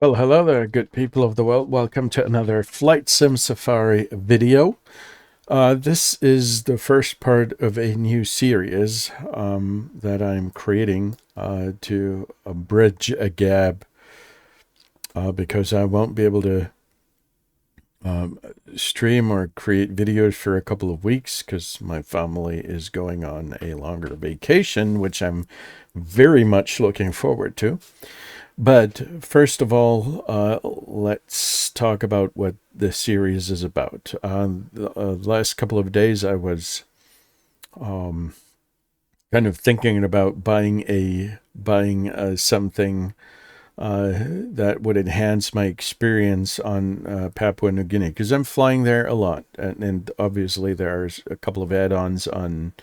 Well, hello there, good people of the world. Welcome to another Flight Sim Safari video. This is the first part of a new series that I'm creating to bridge a gap because I won't be able to stream or create videos for a couple of weeks because my family is going on a longer vacation, which I'm very much looking forward to. But first of all, let's talk about what this series is about. The last couple of days, I was kind of thinking about buying something that would enhance my experience on Papua New Guinea because I'm flying there a lot, and obviously there's a couple of add-ons on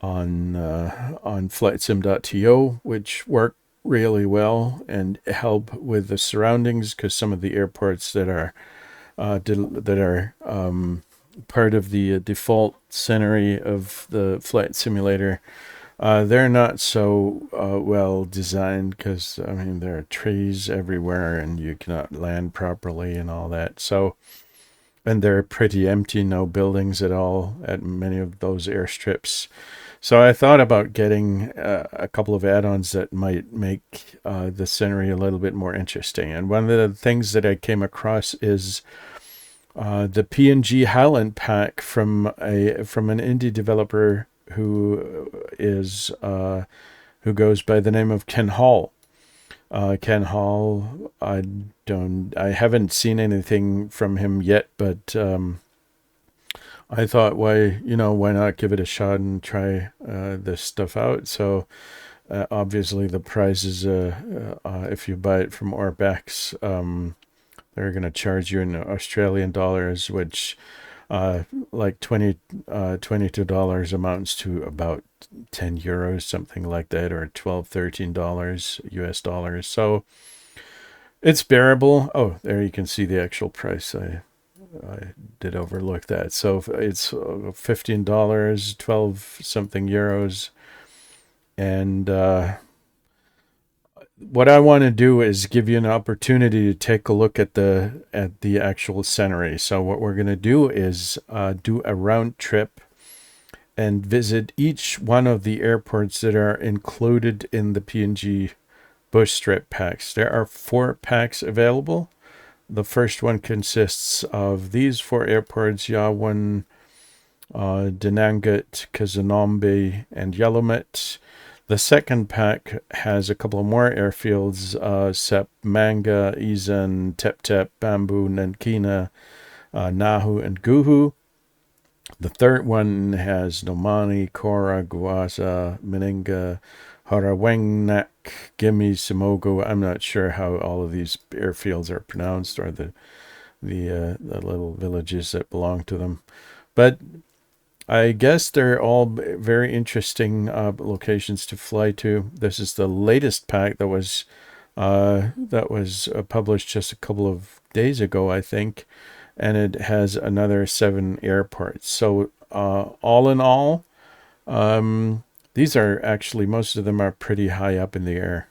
flightsim.to which work really well and help with the surroundings because some of the airports that are part of the default scenery of the flight simulator, they're not so well designed because I mean there are trees everywhere and you cannot land properly and all that. So, and they're pretty empty, no buildings at all at many of those airstrips. So I thought about getting a couple of add-ons that might make the scenery a little bit more interesting. And one of the things that I came across is the PNG Highland pack from an indie developer who goes by the name of Ken Hall. Ken Hall, I haven't seen anything from him yet, but I thought, why not give it a shot and try this stuff out? So obviously the price is, if you buy it from Orbex, they're going to charge you in Australian dollars, which like $22 amounts to about 10 euros, something like that, or $12, $13 US dollars. So it's bearable. Oh, there you can see the actual price. I did overlook that. So it's $15, 12 something euros. And what I want to do is give you an opportunity to take a look at the actual scenery. So what we're going to do is do a round trip and visit each one of the airports that are included in the PNG bush strip packs. There are 4 packs available. The first one consists of these 4 airports: Yawan, Dinangat, Kasonombe, and Yalumet. The second pack has a couple of more airfields: Sapmanga, Addon, Tep, Bamboo, Nankina, Nahu, and Guhu. The third one has Nomani, Kora, Guaza, Meninga, Harawengnak, Gimi, Simogo. I'm not sure how all of these airfields are pronounced, or the little villages that belong to them. But I guess they're all very interesting locations to fly to. This is the latest pack that was published just a couple of days ago, I think, and it has another 7 airports. So all in all, these are actually, most of them are pretty high up in the air.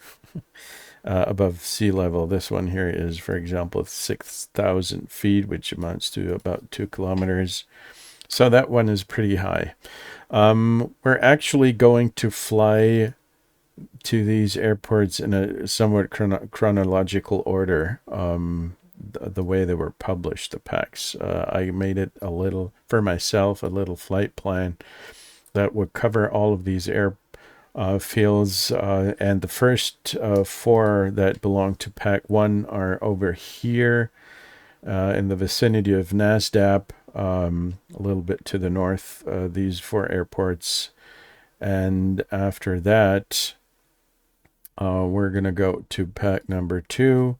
Above sea level. This one here is, for example, 6,000 feet, which amounts to about 2 kilometers. So that one is pretty high. We're actually going to fly to these airports in a somewhat chronological order, the way they were published, the packs. I made it a little, for myself, a little flight plan that would cover all of these fields, and the first 4 that belong to pack 1 are over here in the vicinity of Nasdaq, a little bit to the north, these 4 airports. And after that, we're going to go to pack number 2.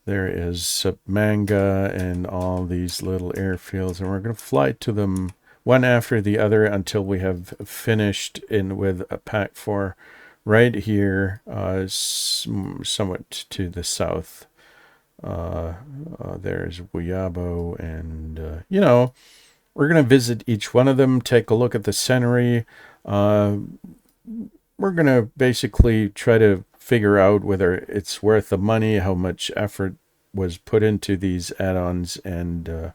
There is Sapmanga and all these little airfields, and we're going to fly to them one after the other until we have finished in with a pack 4 right here, somewhat to the south. There's Wuyabo, and we're going to visit each one of them, take a look at the scenery. We're going to basically try to figure out whether it's worth the money, how much effort was put into these add-ons, and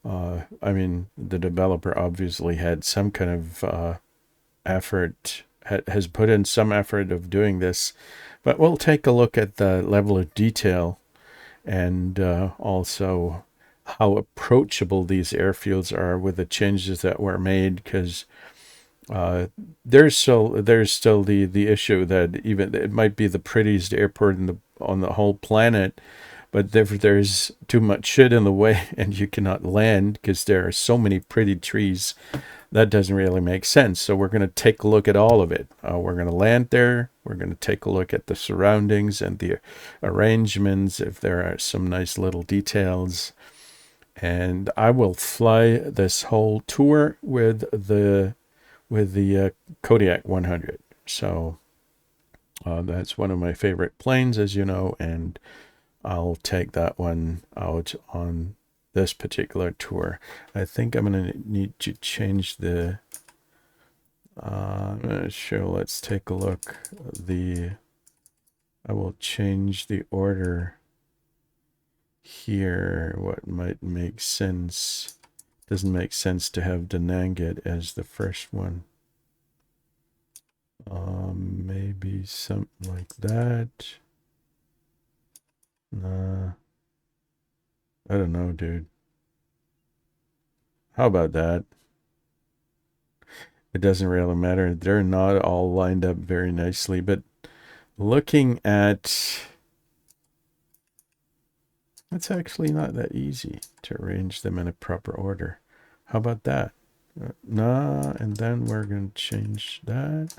I mean, the developer obviously had some kind of effort, has put in some effort of doing this, but we'll take a look at the level of detail and also how approachable these airfields are with the changes that were made, because there's still the issue that even it might be the prettiest airport on the whole planet, but there's too much shit in the way and you cannot land because there are so many pretty trees. That doesn't really make sense. So we're going to take a look at all of it. We're going to land there. We're going to take a look at the surroundings and the arrangements, if there are some nice little details. And I will fly this whole tour with the Kodiak 100. So that's one of my favorite planes, as you know, and I'll take that one out on this particular tour. I think I'm going to need to change the sure, let's take a look. I will change the order here. What might make sense? Doesn't make sense to have Dinangat as the first one. Maybe something like that. Nah, I don't know, dude. How about that? It doesn't really matter. They're not all lined up very nicely, but looking at, it's actually not that easy to arrange them in a proper order. How about that? Nah, and then we're going to change that.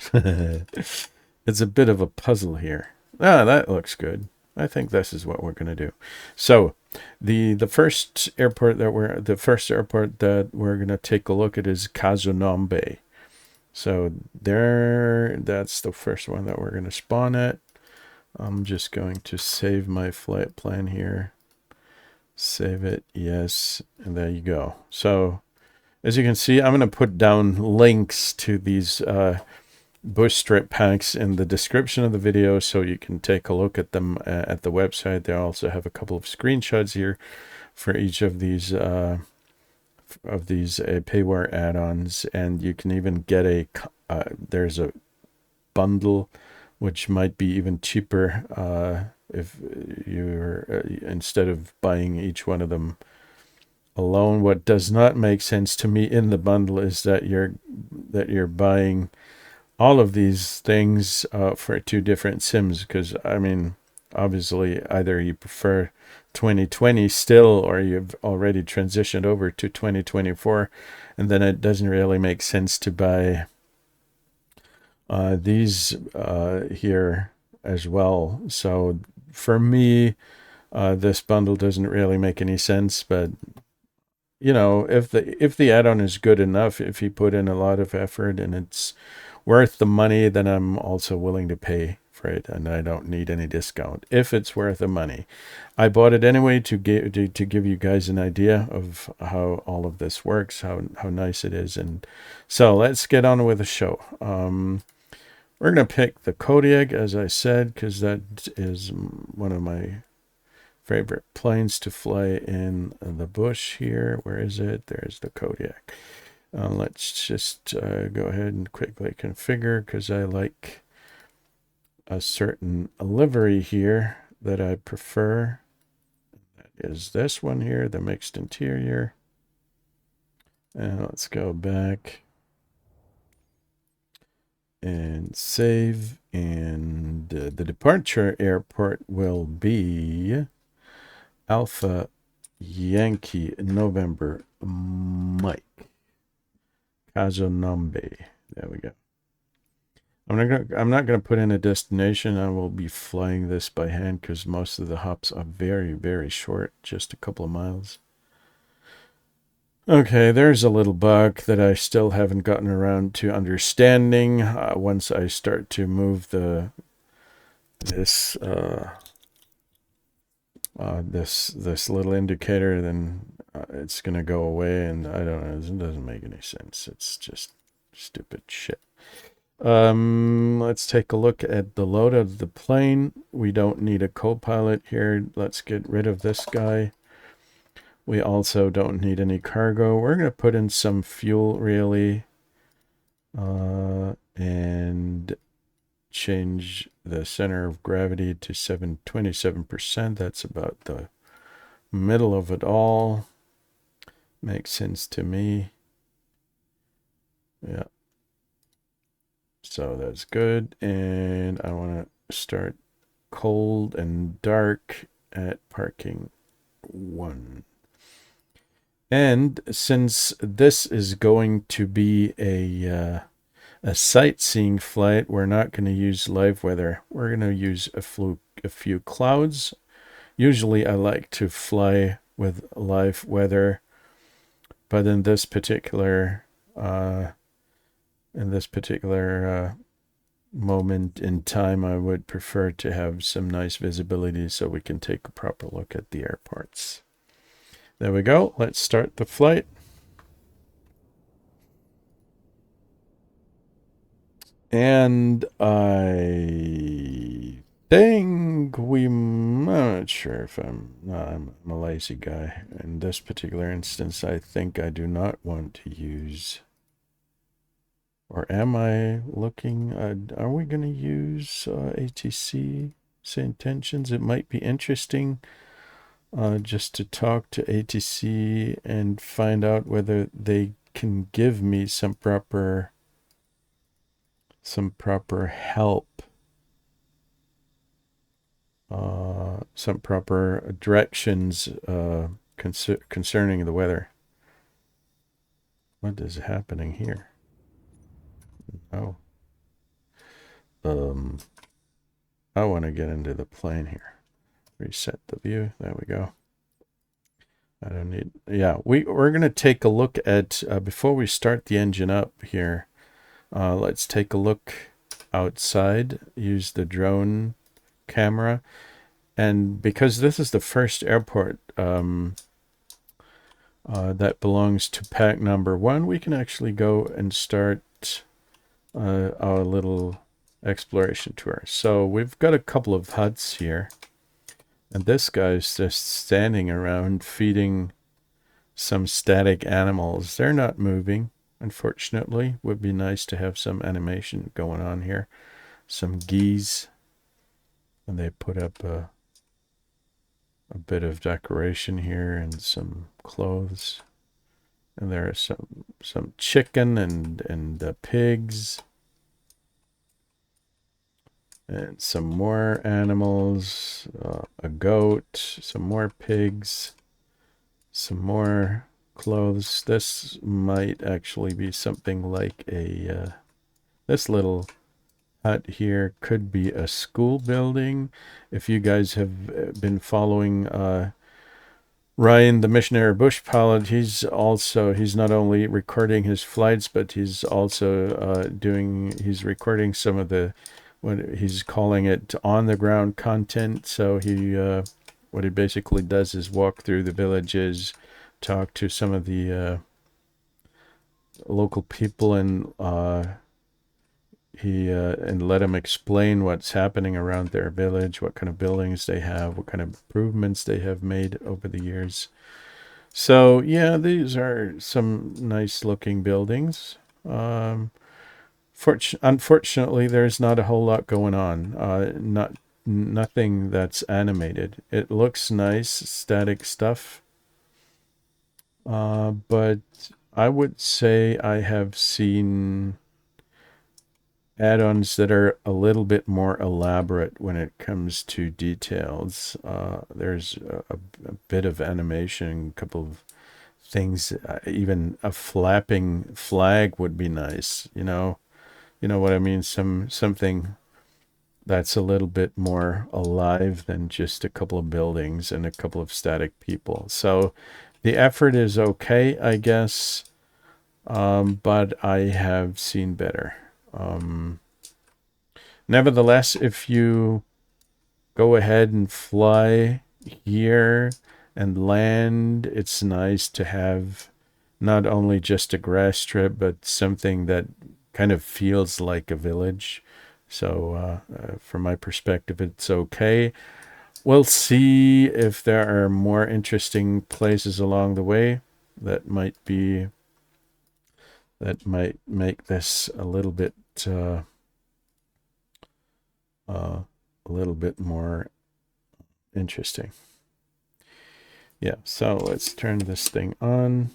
It's a bit of a puzzle here. Ah, that looks good. I think this is what we're going to do. So the first airport that we're going to take a look at is Kasonombe. So that's the first one that we're going to spawn at. I'm just going to save my flight plan here. Save it, yes, and there you go. So as you can see, I'm going to put down links to these bush strip packs in the description of the video so you can take a look at them at the website. They also have a couple of screenshots here for each of these payware add-ons, and you can even get there's a bundle which might be even cheaper if you're instead of buying each one of them alone. What does not make sense to me in the bundle is that you're buying all of these things for 2 different sims, because I mean, obviously either you prefer 2020 still, or you've already transitioned over to 2024, and then it doesn't really make sense to buy these here as well. So for me, this bundle doesn't really make any sense, but you know, if the add-on is good enough, if you put in a lot of effort and it's worth the money, then I'm also willing to pay for it, and I don't need any discount if it's worth the money. I bought it anyway to give you guys an idea of how all of this works, how nice it is. And so let's get on with the show. We're going to pick the Kodiak, as I said, because that is one of my favorite planes to fly in the bush here. Where is it? There's the Kodiak. Let's just go ahead and quickly configure, because I like a certain livery here that I prefer. That is this one here, the mixed interior. And let's go back and save, and the departure airport will be Alpha Yankee November Mike, Kasonombe. There we go. I'm not gonna put in a destination. I will be flying this by hand because most of the hops are very, very short, just a couple of miles. Okay, there's a little bug that I still haven't gotten around to understanding. Once I start to move this little indicator, then it's gonna go away, and I don't know. It doesn't make any sense. It's just stupid shit. Let's take a look at the load of the plane. We don't need a co-pilot here. Let's get rid of this guy. We also don't need any cargo. We're going to put in some fuel, really, and change the center of gravity to 27%. That's about the middle of it all. Makes sense to me. Yeah. So that's good. And I want to start cold and dark at parking 1. And since this is going to be a sightseeing flight, we're not going to use live weather. We're going to use a few clouds. Usually I like to fly with live weather, but in this particular moment in time, I would prefer to have some nice visibility so we can take a proper look at the airports. There we go. Let's start the flight. And I think I'm not sure if I'm a lazy guy. In this particular instance, I think I do not want to use, or am I looking, are we going to use ATC St. Tensions? It might be interesting just to talk to ATC and find out whether they can give me some proper help, some proper directions concerning the weather. What is happening here? Oh, I want to get into the plane here. Reset the view. There we go. I don't need. Yeah, we're gonna take a look at before we start the engine up here. Let's take a look outside. Use the drone camera, and because this is the first airport that belongs to pack number 1, we can actually go and start our little exploration tour. So we've got a couple of huts here, and this guy's just standing around feeding some static animals. They're not moving, unfortunately. Would be nice to have some animation going on here. Some geese, and they put up a bit of decoration here and some clothes. And there are some chicken and pigs. And some more animals, a goat, some more pigs, some more clothes. This might actually be something like a, this little hut here could be a school building. If you guys have been following Ryan, the missionary bush pilot, he's not only recording his flights, but he's also he's recording some of the, what he's calling it, on the ground content. So he what he basically does is walk through the villages, talk to some of the local people, and and let them explain what's happening around their village, what kind of buildings they have, what kind of improvements they have made over the years. So yeah, these are some nice looking buildings. Unfortunately, there's not a whole lot going on. Nothing that's animated. It looks nice, static stuff. But I would say I have seen add-ons that are a little bit more elaborate when it comes to details. There's a bit of animation, a couple of things, even a flapping flag would be nice, you know what I mean? Something that's a little bit more alive than just a couple of buildings and a couple of static people. So the effort is okay, I guess, but I have seen better. Nevertheless, if you go ahead and fly here and land, it's nice to have not only just a grass strip, but something that kind of feels like a village. So from my perspective, it's okay. We'll see if there are more interesting places along the way that might make this a little bit more interesting. Yeah, so let's turn this thing on.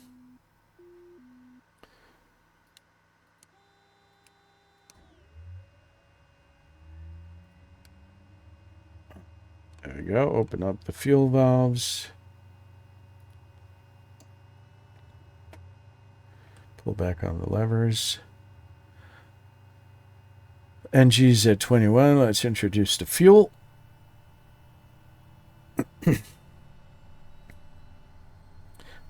There we go. Open up the fuel valves. Pull back on the levers. NG's at 21. Let's introduce the fuel.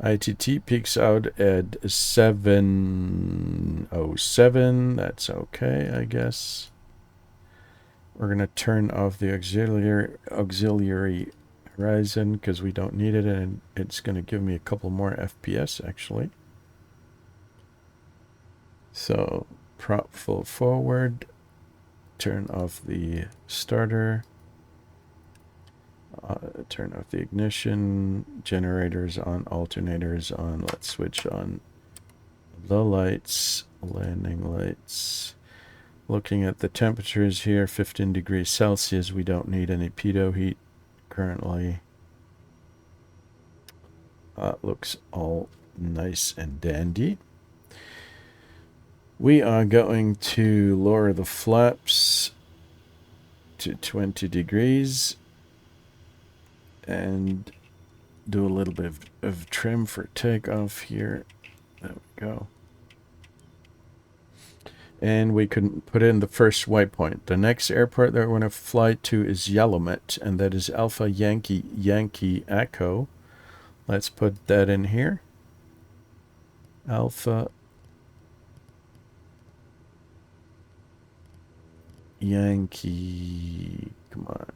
ITT peaks out at 707. That's okay, I guess. We're going to turn off the auxiliary horizon because we don't need it, and it's going to give me a couple more FPS actually. So prop full forward, turn off the starter, turn off the ignition, generators on, alternators on. Let's switch on the lights, landing lights. Looking at the temperatures here, 15 degrees Celsius. We don't need any pitot heat currently. Looks all nice and dandy. We are going to lower the flaps to 20 degrees and do a little bit of trim for takeoff here. There we go. And we can put in the first waypoint. The next airport that we're going to fly to is Yalumet, and that is Alpha Yankee Yankee Echo. Let's put that in here. Alpha Yankee, come on.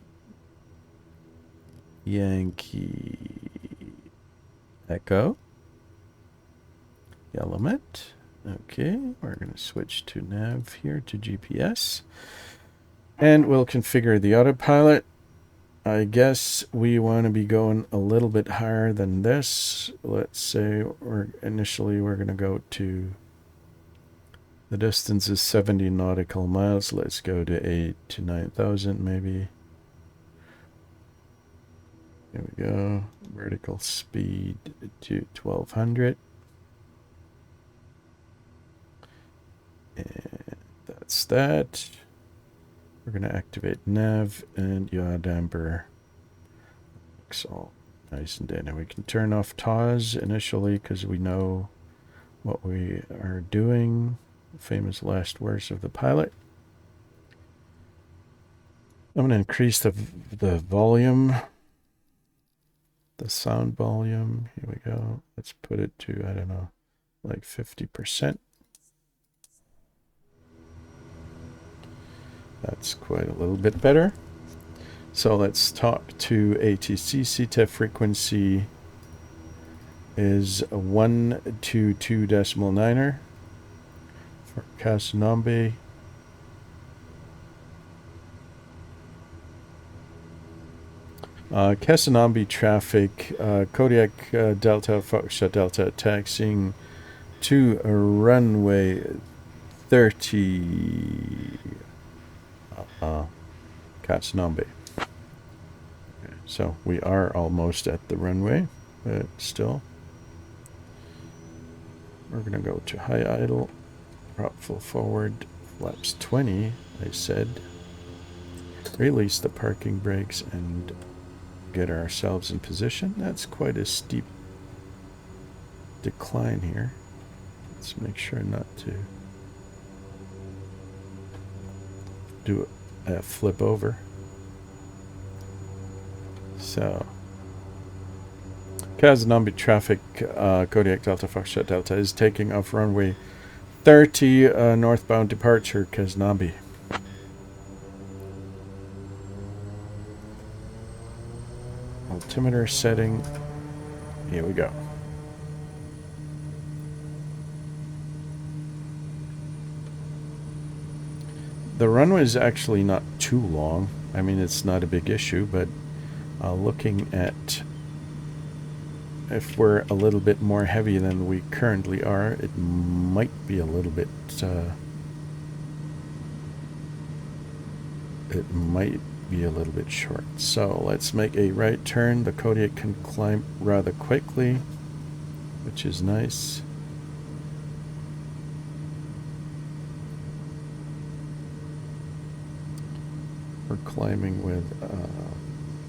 Yankee Echo. Yalumet. Okay, we're going to switch to nav here to GPS. And we'll configure the autopilot. I guess we want to be going a little bit higher than this. Let's say we're going to go to, the distance is 70 nautical miles. Let's go to 8 to 9,000 maybe. There we go. Vertical speed to 1200. And that's that. We're going to activate nav and yaw damper. Looks all nice and dandy. We can turn off TAWS initially because we know what we are doing. Famous last words of the pilot. I'm going to increase the volume, the sound volume. Here we go. Let's put it to, I don't know, like 50%. That's quite a little bit better. So let's talk to ATC. CTEF frequency is 122.9er for Kasonombe. Kasonombe traffic, Kodiak Delta, Foxtrot Delta, taxiing to runway 30. Kasonombe. Okay, so we are almost at the runway, but still. We're going to go to high idle, prop full forward, flaps 20, I said. Release the parking brakes and get ourselves in position. That's quite a steep decline here. Let's make sure not to do a flip over. So Kasonombe traffic, Kodiak Delta Foxtrot Delta is taking off runway 30, northbound departure Kasonombe. Altimeter setting. Here we go. The runway is actually not too long. I mean, it's not a big issue, but looking at if we're a little bit more heavy than we currently are, it might be a little bit short. So let's make a right turn. The Kodiak can climb rather quickly, which is nice. We're climbing with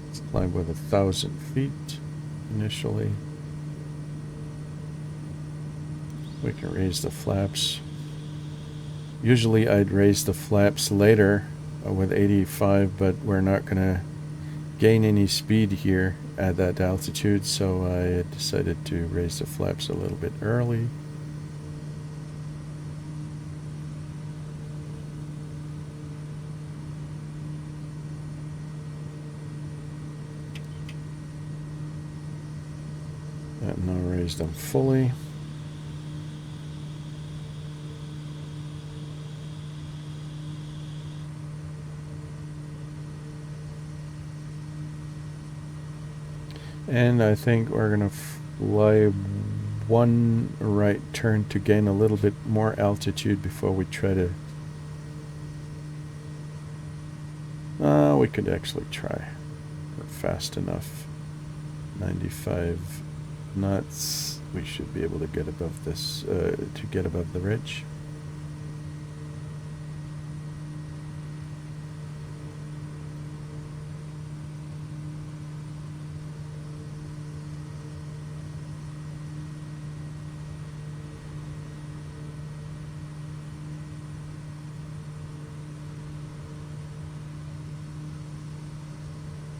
let's climb with 1,000 feet initially. We can raise the flaps. Usually I'd raise the flaps later with 85, but we're not going to gain any speed here at that altitude, so I decided to raise the flaps a little bit early. And now raise them fully. And I think we're going to fly one right turn to gain a little bit more altitude before we try to... we could actually try. We're fast enough. 95 knots. We should be able to get above this, to get above the ridge.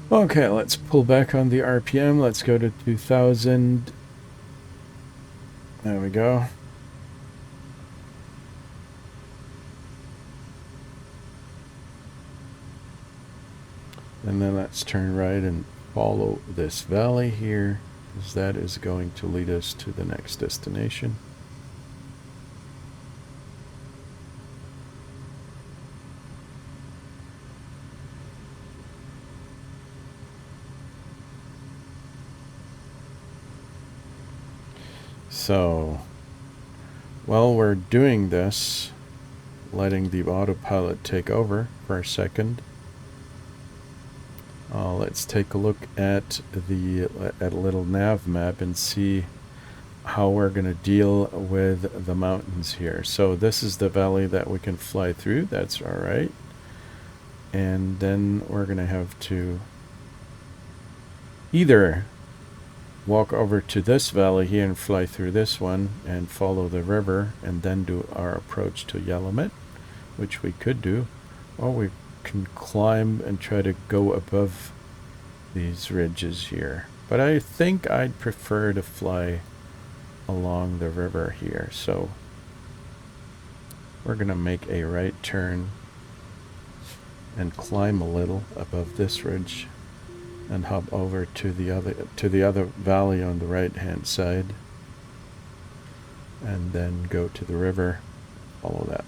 Okay, let's pull back on the RPM. Let's go to 2,000. There we go. And then let's turn right and follow this valley here, because that is going to lead us to the next destination. So, while we're doing this, letting the autopilot take over for a second, let's take a look at a little nav map and see how we're going to deal with the mountains here. So this is the valley that we can fly through. That's all right. And then we're going to have to either walk over to this valley here and fly through this one and follow the river and then do our approach to Yalumet, which we could do, or we can climb and try to go above these ridges here. But I think I'd prefer to fly along the river here. So we're going to make a right turn and climb a little above this ridge and hop over to the other valley on the right hand side, and then go to the river. Follow that.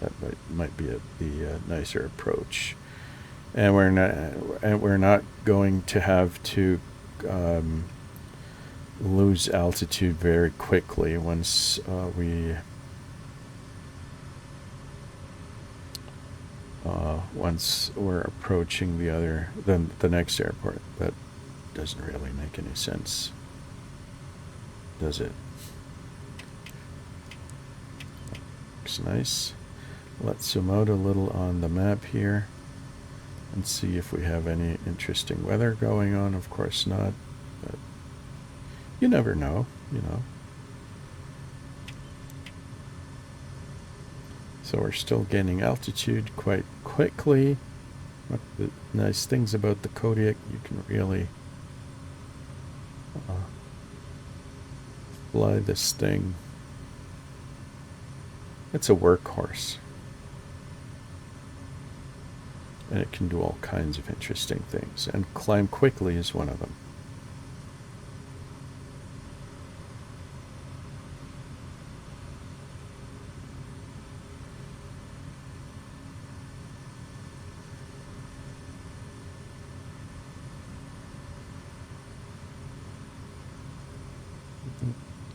That might be the nicer approach. And we're not going to have to lose altitude very quickly once once we're approaching the next airport. That doesn't really make any sense, does it? Looks nice. Let's zoom out a little on the map here and see if we have any interesting weather going on. Of course not, but you never know, you know. So we're still gaining altitude quite quickly. One of the nice things about the Kodiak, you can really fly this thing. It's a workhorse. And it can do all kinds of interesting things. And climb quickly is one of them.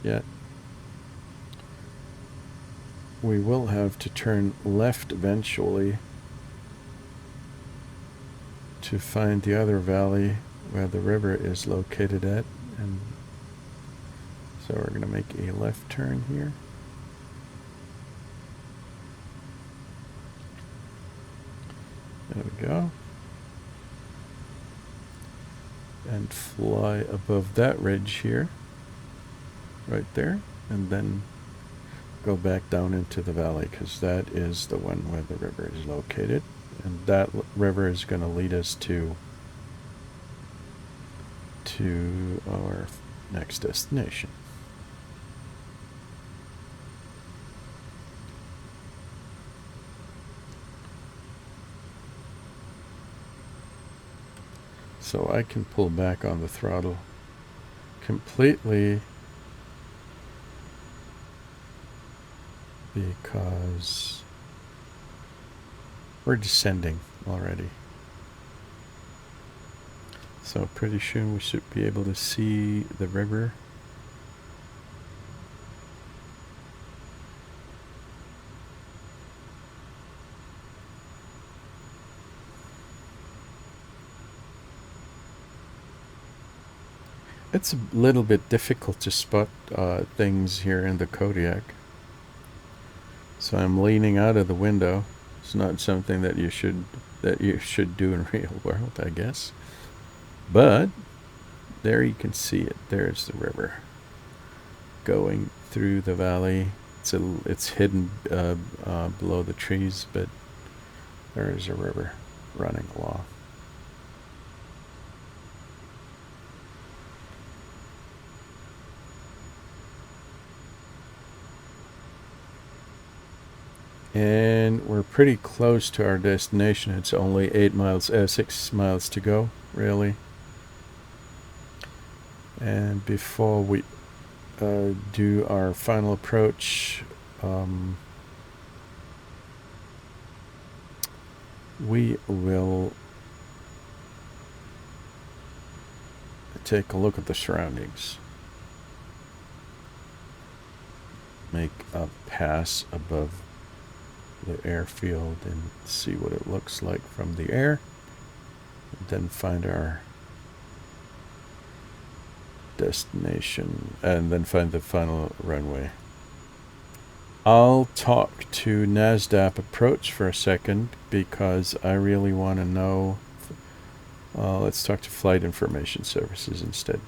yet. We will have to turn left eventually to find the other valley where the river is located at, and so we're going to make a left turn here. There we go. And fly above that ridge here, right there, and then go back down into the valley, because that is the one where the river is located, and that river is going to lead us to our next destination. So I can pull back on the throttle completely because we're descending already. So pretty soon we should be able to see the river. It's a little bit difficult to spot things here in the Kodiak. So I'm leaning out of the window. It's not something that you should do in real world, I guess. But there you can see it. There's the river going through the valley. It's hidden below the trees, but there is a river running along. And we're pretty close to our destination. It's only 6 miles to go, really. And before we do our final approach, we will take a look at the surroundings. Make a pass above the airfield and see what it looks like from the air, and then find our destination, and then find the final runway. I'll talk to NASDAQ approach for a second because I really want to know. Let's talk to Flight Information Services instead.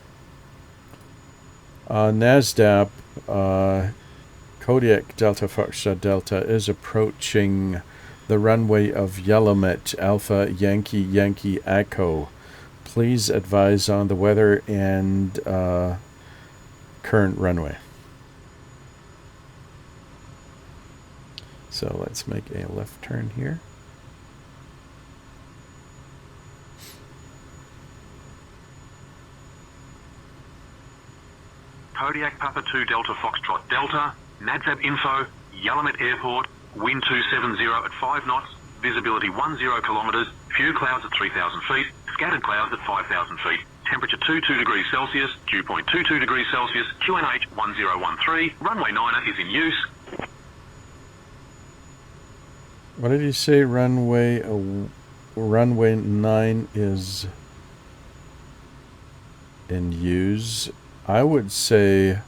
NASDAQ Kodiak Delta Foxtrot Delta is approaching the runway of Yalumet Alpha Yankee Yankee Echo. Please advise on the weather and current runway. So let's make a left turn here. Kodiak Papa 2 Delta Foxtrot Delta, NADSAB info, Yalumet Airport, wind 270 at 5 knots, visibility 10 kilometres, few clouds at 3,000 feet, scattered clouds at 5,000 feet, temperature 22 degrees Celsius, dew point 22 degrees Celsius, QNH 1013, runway 9 is in use. What did you say? Runway 9 is in use. I would say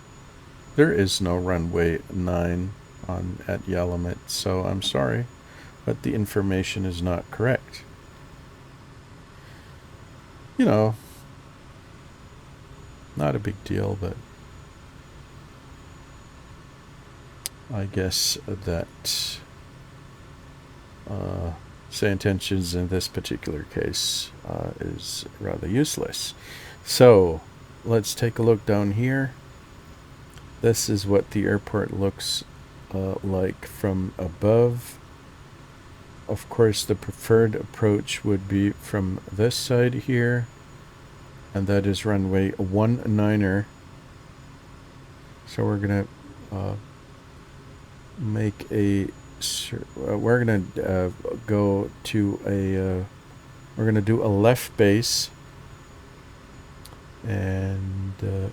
there is no runway 9 at Yalumet, so I'm sorry, but the information is not correct. You know, not a big deal, but I guess that say intentions in this particular case is rather useless. So let's take a look down here. This is what the airport looks like from above. Of course, the preferred approach would be from this side here, and that is runway 19er. So we're gonna make a we're gonna go to a we're gonna do a left base and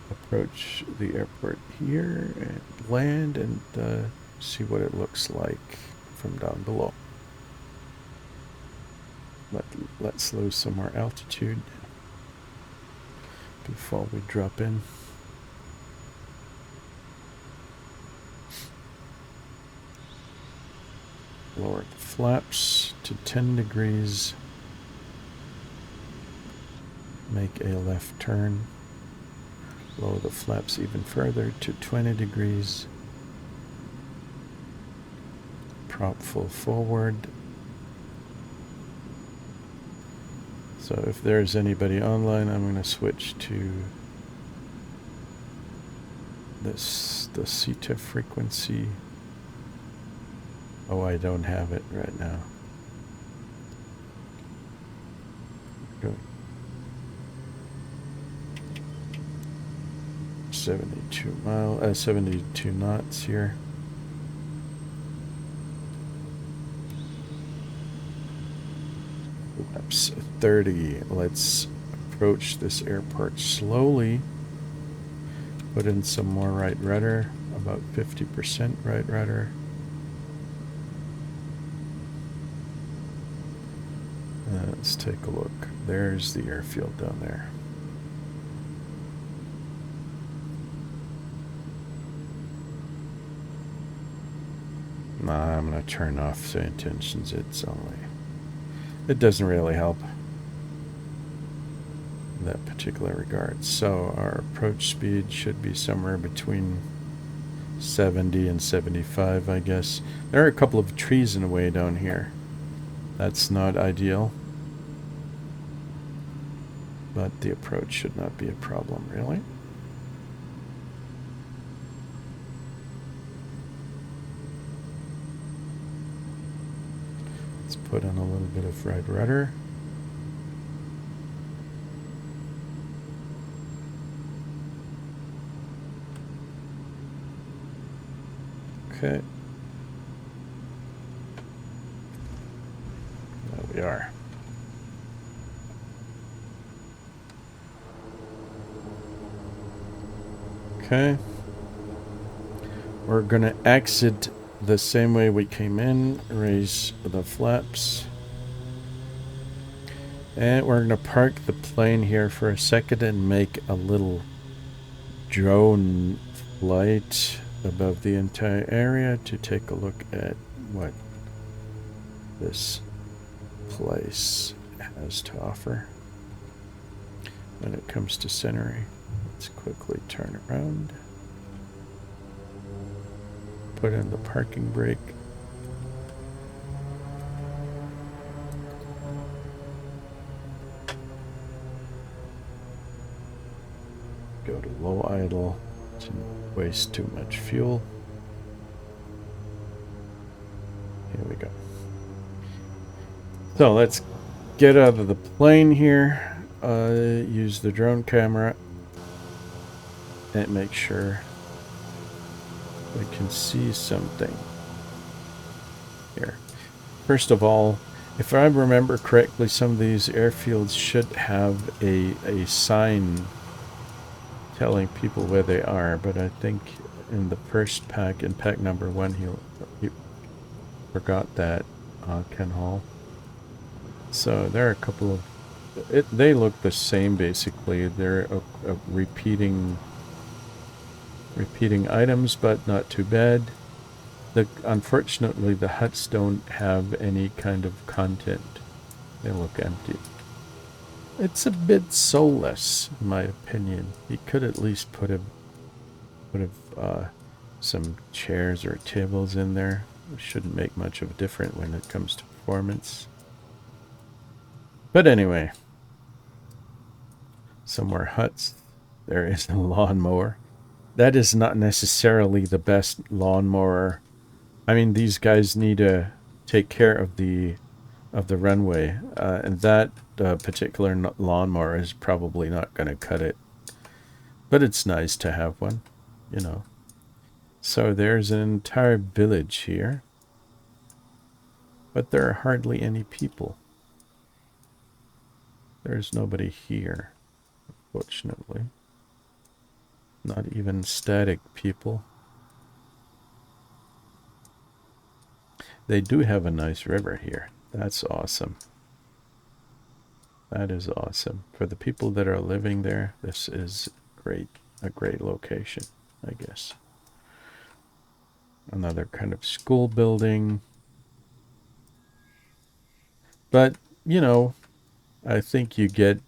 approach the airport here and land and see what it looks like from down below. Let's lose some more altitude before we drop in. Lower the flaps to 10 degrees. Make a left turn. Lower the flaps even further to 20 degrees. Prop full forward. So if there's anybody online, I'm going to switch to the CETA frequency. Oh, I don't have it right now. Go. 72 knots here. Flaps 30. Let's approach this airport slowly. Put in some more right rudder, about 50% right rudder. Let's take a look. There's the airfield down there. Nah, I'm going to turn off the intentions. It doesn't really help in that particular regard. So our approach speed should be somewhere between 70 and 75, I guess. There are a couple of trees in the way down here. That's not ideal. But the approach should not be a problem, really. Let's put on a little bit of right rudder. Okay. There we are. Okay. We're going to exit the same way we came in. Raise the flaps. And we're going to park the plane here for a second and make a little drone flight above the entire area to take a look at what this place has to offer when it comes to scenery. Let's quickly turn around. Put in the parking brake. Go to low idle to waste too much fuel. Here we go. So let's get out of the plane here. Use the drone camera and make sure we can see something here. First of all, if I remember correctly, some of these airfields should have a sign telling people where they are, but I think in the first pack, in pack number 1, he forgot that, Ken Hall. So there are a couple of they look the same basically. They're repeating items, but not too bad. Unfortunately, the huts don't have any kind of content. They look empty. It's a bit soulless, in my opinion. He could at least put some chairs or tables in there. It shouldn't make much of a difference when it comes to performance. But anyway, some more huts. There is a lawnmower. That is not necessarily the best lawnmower. I mean, these guys need to take care of the runway, and that particular lawnmower is probably not going to cut it. But it's nice to have one, you know. So there's an entire village here, but there are hardly any people. There's nobody here. fortunately. Not even static, people. They do have a nice river here. That's awesome. That is awesome. For the people that are living there, this is great. A great location, I guess. Another kind of school building. But, you know, I think you get,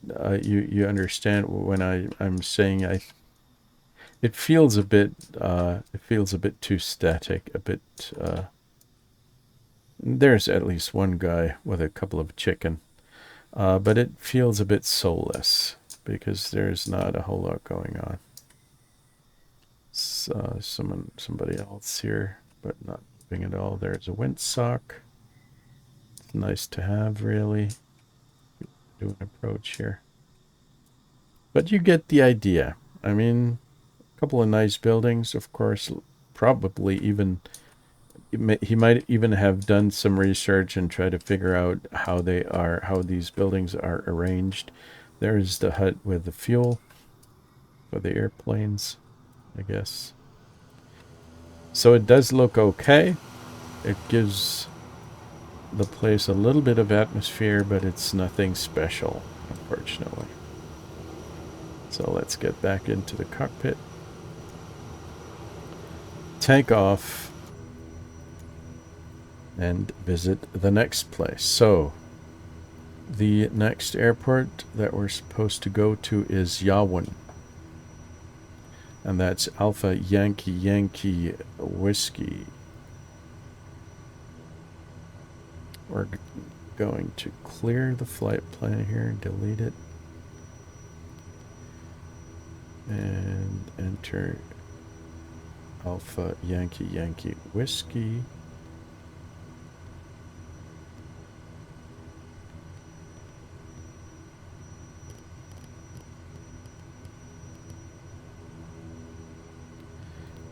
you understand when I'm saying it feels a bit too static, a bit, there's at least one guy with a couple of chicken, but it feels a bit soulless because there's not a whole lot going on. Somebody else here, but not moving at all. There's a windsock. It's nice to have, really. Do an approach here. But you get the idea. I mean, a couple of nice buildings, of course, probably even, he might even have done some research and try to figure out how these buildings are arranged. There's the hut with the fuel for the airplanes, I guess. So it does look okay. It gives the place a little bit of atmosphere, but it's nothing special, unfortunately. So let's get back into the cockpit. Take off and visit the next place. So the next airport that we're supposed to go to is Yawan. And that's Alpha Yankee Yankee Whiskey. We're going to clear the flight plan here and delete it. And enter Alpha Yankee Yankee Whiskey.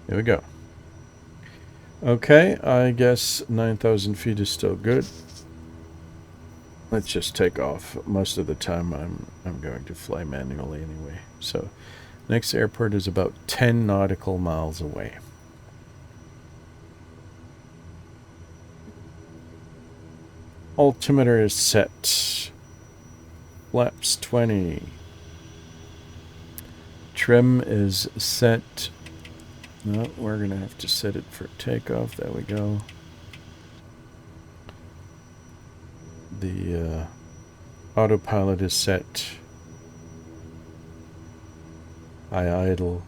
There we go. Okay, I guess 9,000 feet is still good. Let's just take off. Most of the time I'm going to fly manually anyway. So next airport is about 10 nautical miles away. Altimeter is set. Flaps 20. Trim is set. No, we're going to have to set it for takeoff. There we go. The autopilot is set. I idle.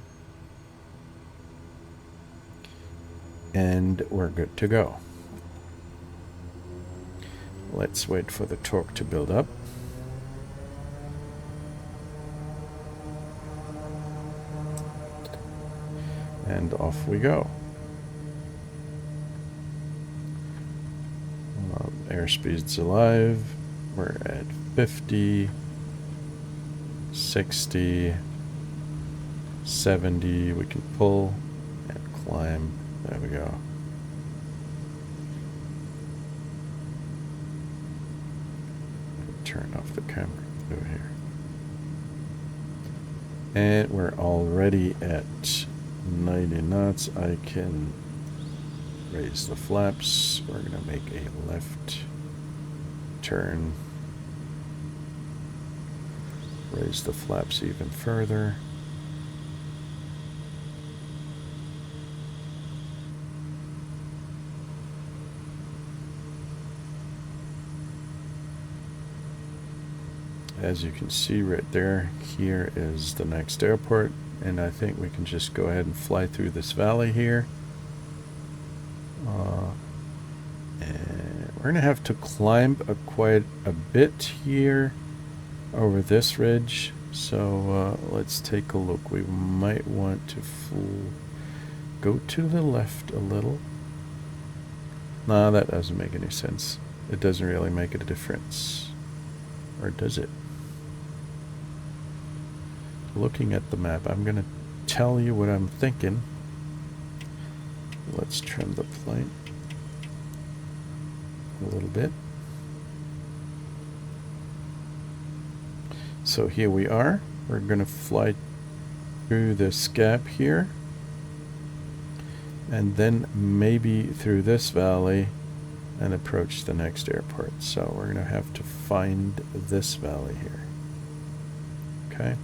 And we're good to go. Let's wait for the torque to build up. And off we go. Airspeed's alive. We're at 50, 60, 70. We can pull and climb. There we go. Turn off the camera over here. And we're already at 90 knots. I can raise the flaps. We're going to make a left turn. Raise the flaps even further. As you can see right there, here is the next airport, and I think we can just go ahead and fly through this valley here. And we're going to have to climb quite a bit here over this ridge. So let's take a look. We might want to go to the left a little. Nah, that doesn't make any sense. It doesn't really make a difference. Or does it? Looking at the map, I'm going to tell you what I'm thinking. Let's trim the plane a little bit. So here we are. we're going to fly through this gap here, and then maybe through this valley and approach the next airport. So we're going to have to find this valley here. Okay.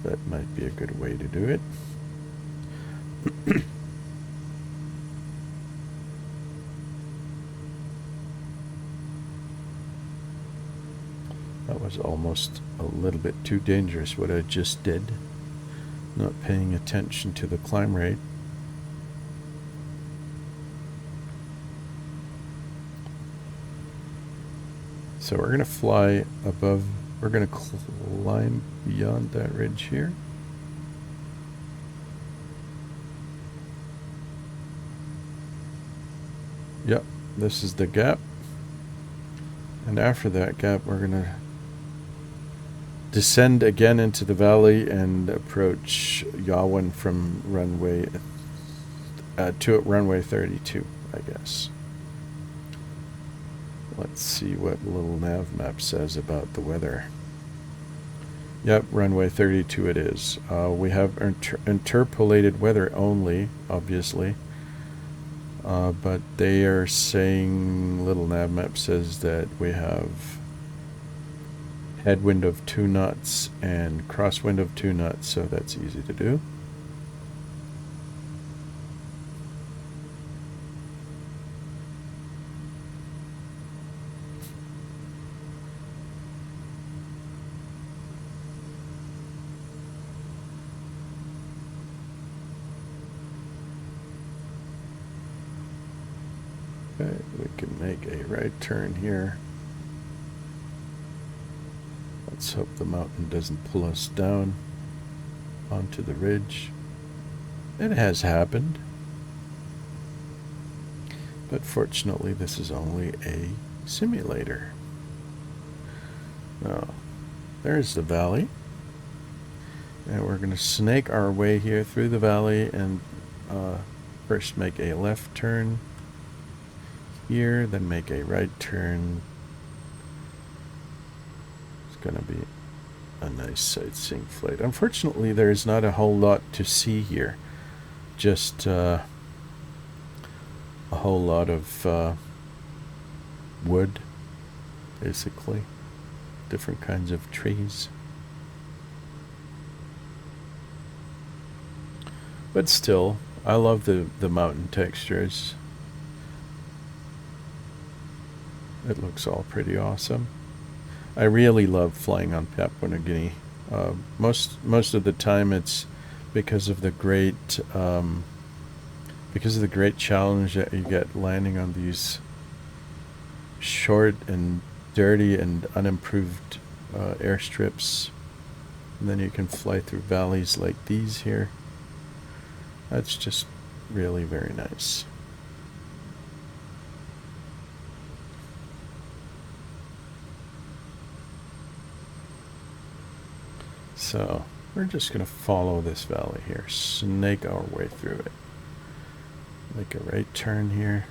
That might be a good way to do it. That was almost a little bit too dangerous what I just did. Not paying attention to the climb rate. So we're going to fly above, we're going to climb beyond that ridge here. Yep, this is the gap. And after that gap, we're going to descend again into the valley and approach Yawan from runway to runway 32, I guess. Let's see what little nav map says about the weather. Yep, runway 32 it is. We have interpolated weather only, obviously. But they are saying, little nav map says that we have headwind of 2 knots and crosswind of 2 knots, so that's easy to do. Okay, we can make a right turn here. Let's hope the mountain doesn't pull us down onto the ridge. It has happened. But fortunately, this is only a simulator. Now, there's the valley. And we're going to snake our way here through the valley and first make a left turn here, then make a right turn. It's going to be a nice sightseeing flight. Unfortunately, there's not a whole lot to see here. Just a whole lot of wood, basically. Different kinds of trees. But still, I love the mountain textures. It looks all pretty awesome. I really love flying on Papua New Guinea. Most of the time, it's because of the great challenge that you get landing on these short and dirty and unimproved airstrips, and then you can fly through valleys like these here. That's just really very nice. So we're just going to follow this valley here, snake our way through it. Make a right turn here.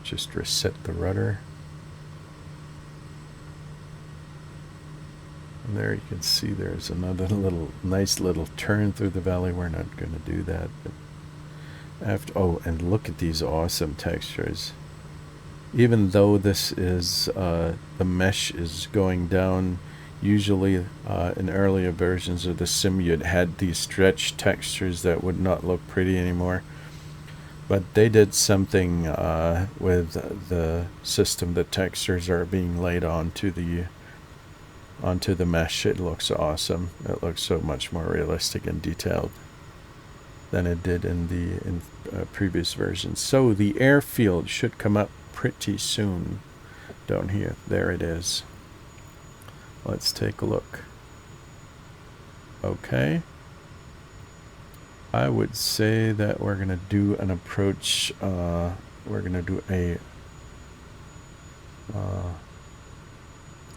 Just reset the rudder. And there you can see there's another nice little turn through the valley. We're not going to do that. But oh, and look at these awesome textures. Even though this is, the mesh is going down, usually in earlier versions of the sim you'd had these stretch textures that would not look pretty anymore. But they did something with the system. The textures are being laid onto the mesh. It looks awesome. It looks so much more realistic and detailed than it did in the previous versions. So the airfield should come up pretty soon down here. There it is. Let's take a look. Okay. I would say that we're going to do an approach. We're going to do a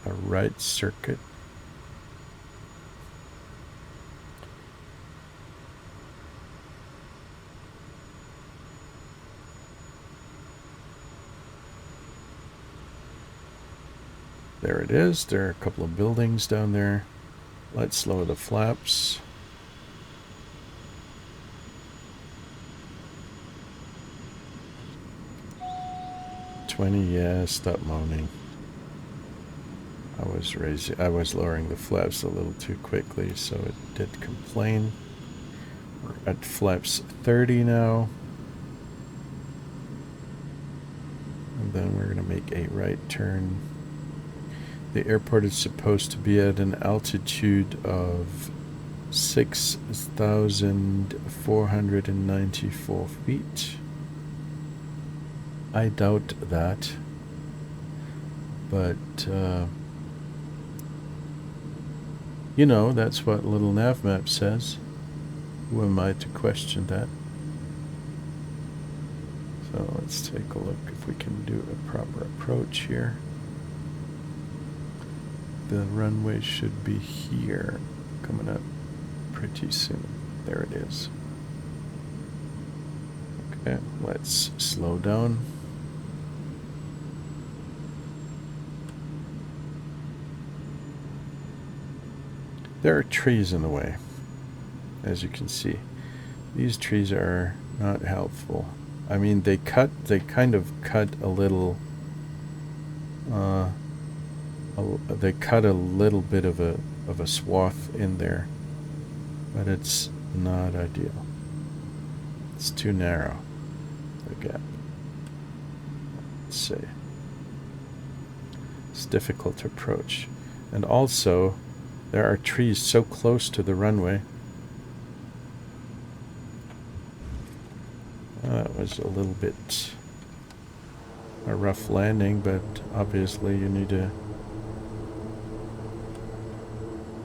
a right circuit. There it is. There are a couple of buildings down there. Let's lower the flaps. Yeah, stop moaning. I was lowering the flaps a little too quickly, so it did complain. We're at flaps 30 now. And then we're going to make a right turn. The airport is supposed to be at an altitude of 6,494 feet. I doubt that. But, you know, that's what little nav map says. Who am I to question that? So let's take a look if we can do a proper approach here. The runway should be here, coming up pretty soon. There it is. Okay, let's slow down. There are trees in the way, as you can see. These trees are not helpful. I mean, they kind of cut a little, they cut a little bit of a swath in there, but it's not ideal. It's too narrow, the gap. Let's see. It's difficult to approach. And also, there are trees so close to the runway. That was a little bit a rough landing, but obviously you need to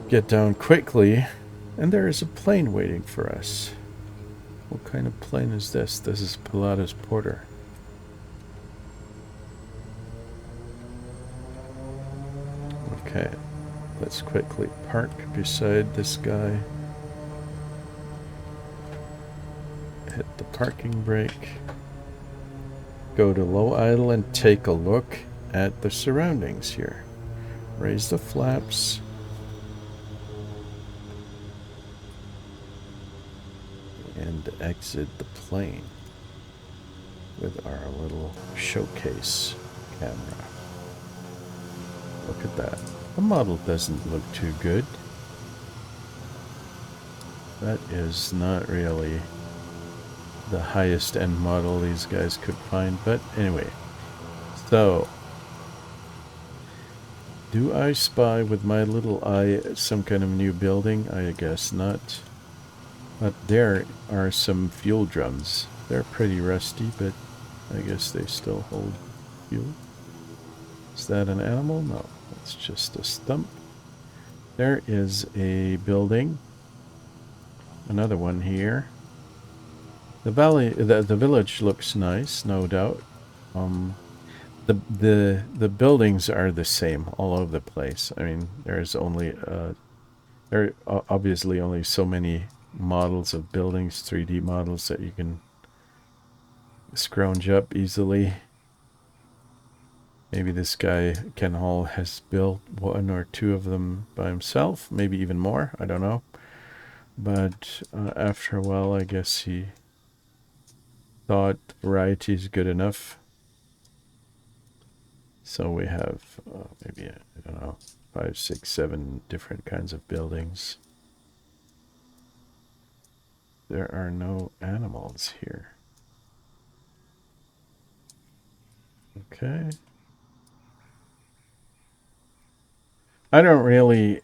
get down quickly. And there is a plane waiting for us. What kind of plane is this? This is Pilatus Porter. Okay, let's quickly park beside this guy. Hit the parking brake. Go to low idle and take a look at the surroundings here. Raise the flaps. And exit the plane with our little showcase camera. Look at that. The model doesn't look too good. That is not really the highest end model these guys could find, but anyway. So, do I spy with my little eye some kind of new building? I guess not. But there are some fuel drums. They're pretty rusty, but I guess they still hold fuel. Is that an animal? No, it's just a stump. There is a building. Another one here. The village looks nice, no doubt. The buildings are the same all over the place. I mean, there's only there are obviously only so many models of buildings, 3D models, that you can scrounge up easily. Maybe this guy, Ken Hall, has built one or two of them by himself, maybe even more, I don't know. But after a while, I guess he thought variety is good enough. So we have maybe, I don't know, 5, 6, 7 different kinds of buildings. There are no animals here. Okay. I don't really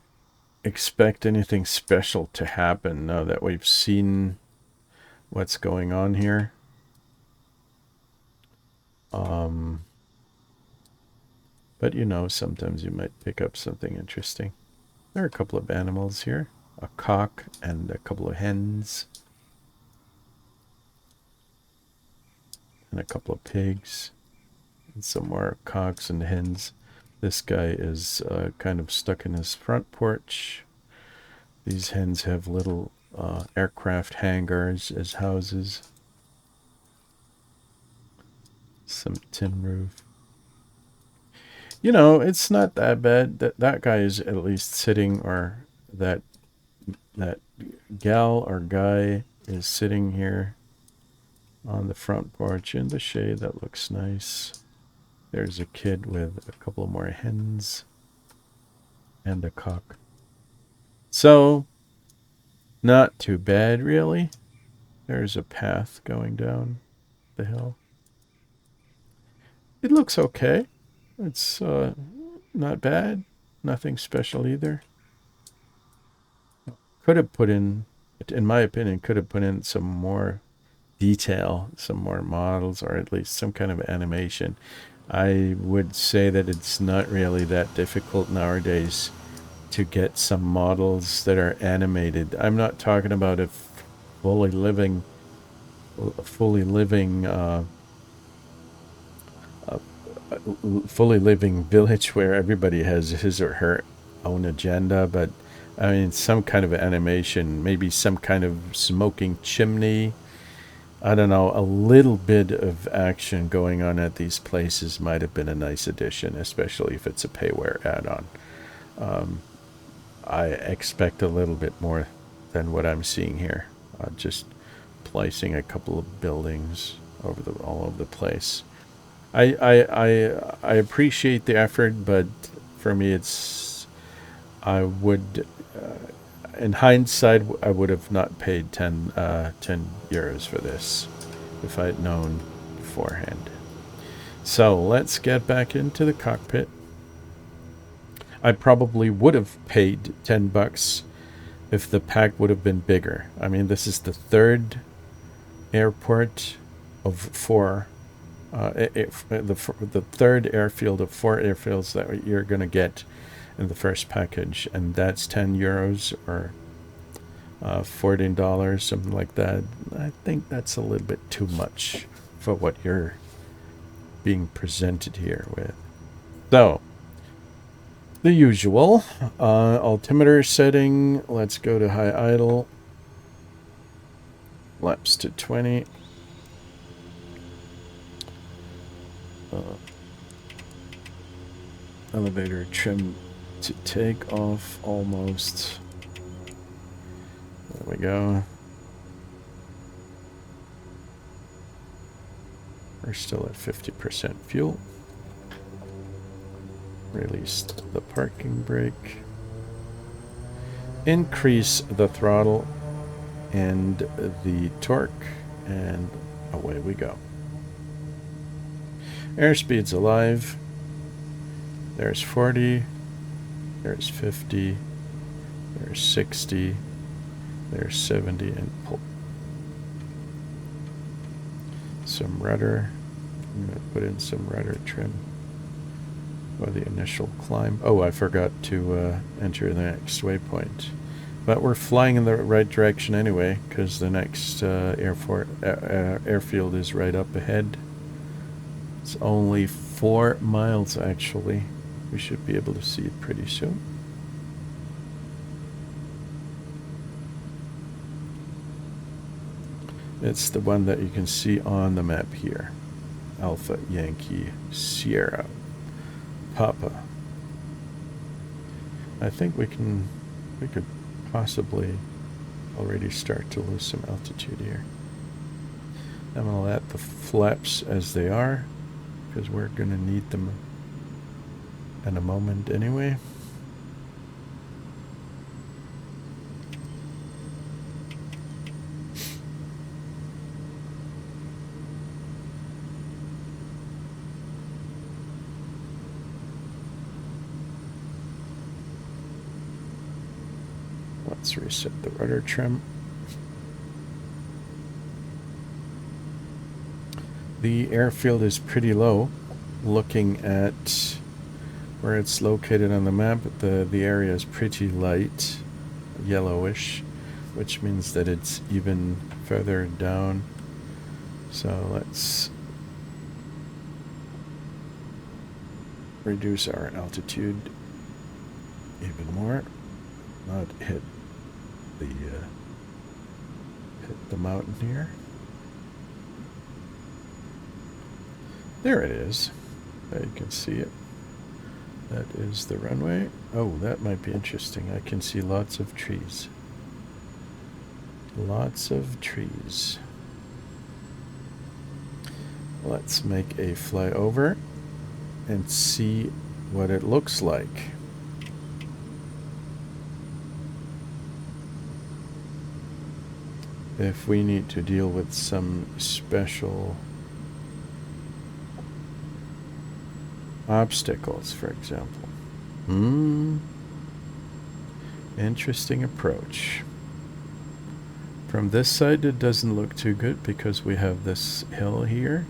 expect anything special to happen now that we've seen what's going on here. But you know, sometimes you might pick up something interesting. There are a couple of animals here. A cock and a couple of hens. And a couple of pigs. And some more cocks and hens. This guy is kind of stuck in his front porch. These hens have little aircraft hangars as houses. Some tin roof. You know, it's not that bad. That guy is at least sitting, or that gal or guy is sitting here on the front porch in the shade. That looks nice. There's a kid with a couple more hens and a cock. So, not too bad, really. There's a path going down the hill. It looks okay. It's not bad. Nothing special either. Could have put in my opinion, could have put in some more detail, some more models, or at least some kind of animation. I would say that it's not really that difficult nowadays to get some models that are animated. I'm not talking about a fully living village where everybody has his or her own agenda, but I mean, some kind of animation, maybe some kind of smoking chimney. I don't know, a little bit of action going on at these places might have been a nice addition, especially if it's a payware add-on. I expect a little bit more than what I'm seeing here. Just placing a couple of buildings all over the place. I appreciate the effort, but for me, I would, in hindsight, I would have not paid 10 euros for this if I'd known beforehand. So let's get back into the cockpit. I probably would have paid $10 if the pack would have been bigger. I mean, this is the third airport of four. The third airfield of 4 airfields that you're going to get in the first package, and that's 10 euros or $14, something like that. I think that's a little bit too much for what you're being presented here with. So, the usual altimeter setting. Let's go to high idle. Laps to 20. Elevator trim to take off almost. There we go. We're still at 50% fuel. Released the parking brake. Increase the throttle and the torque, and away we go. Airspeed's alive. There's 40, there's 50, there's 60, there's 70, and pull. Some rudder. I'm going to put in some rudder trim for the initial climb. Oh, I forgot to enter the next waypoint. But we're flying in the right direction anyway, because the next airfield is right up ahead. It's only 4 miles, actually. We should be able to see it pretty soon. It's the one that you can see on the map here. Alpha Yankee Sierra Papa. I think we could possibly already start to lose some altitude here. I'm going to let the flaps as they are, because we're going to need them in a moment anyway. Let's reset the rudder trim. The airfield is pretty low. Looking at where it's located on the map, the area is pretty light, yellowish, which means that it's even further down. So let's reduce our altitude even more. Not hit the mountain here. There it is. There you can see it. That is the runway. Oh, that might be interesting. I can see lots of trees. Lots of trees. Let's make a flyover and see what it looks like. If we need to deal with some special obstacles, for example. Interesting approach. From this side it doesn't look too good because we have this hill here,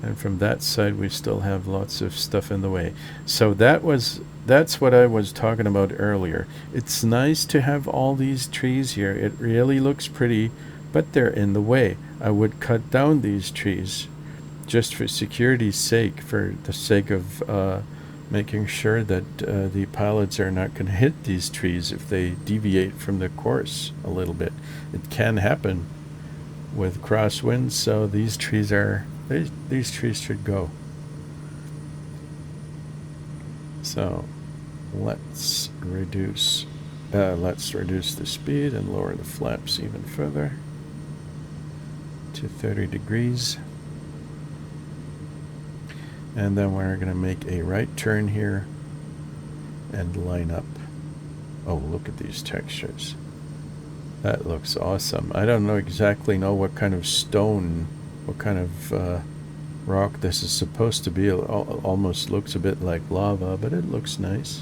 and from that side we still have lots of stuff in the way. So that's what I was talking about earlier. It's nice to have all these trees here. It really looks pretty, but they're in the way. I would cut down these trees just for security's sake, for the sake of making sure that the pilots are not going to hit these trees if they deviate from the course a little bit. It can happen with crosswinds, so these trees should go. So let's reduce the speed and lower the flaps even further to 30 degrees. And then we're going to make a right turn here and line up. Oh, look at these textures. That looks awesome. I don't exactly know what kind of stone, what kind of rock this is supposed to be. It almost looks a bit like lava, but it looks nice.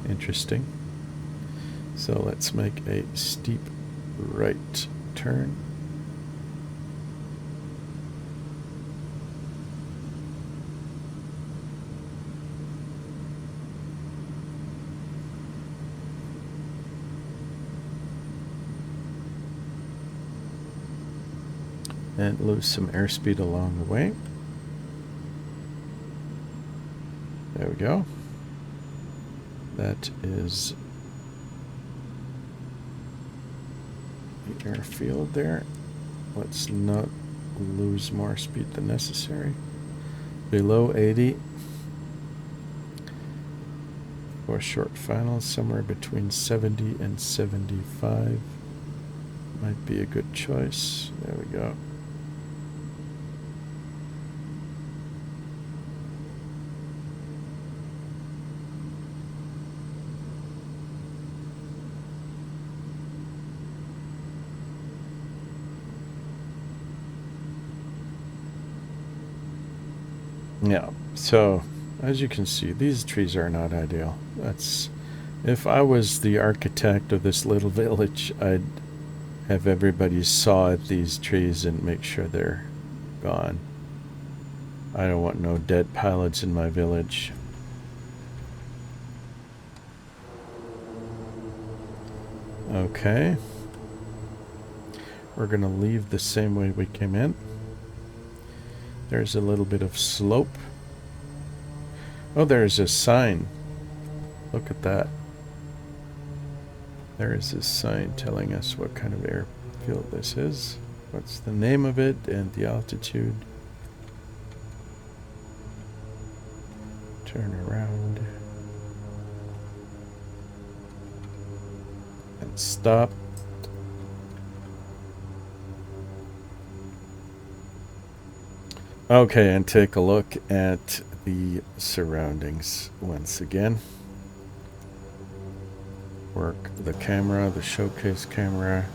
Interesting. So let's make a steep right turn. And lose some airspeed along the way. There we go. That is the airfield there. Let's not lose more speed than necessary. Below 80. For short final, somewhere between 70 and 75 might be a good choice. There we go. Yeah, so as you can see, these trees are not ideal. If I was the architect of this little village, I'd have everybody saw at these trees and make sure they're gone. I don't want no dead pilots in my village. Okay. We're going to leave the same way we came in. There's a little bit of slope. Oh, there's a sign. Look at that. There is this sign telling us what kind of airfield this is. What's the name of it and the altitude. Turn around. And stop. Okay, and take a look at the surroundings once again. Work the camera, the showcase camera.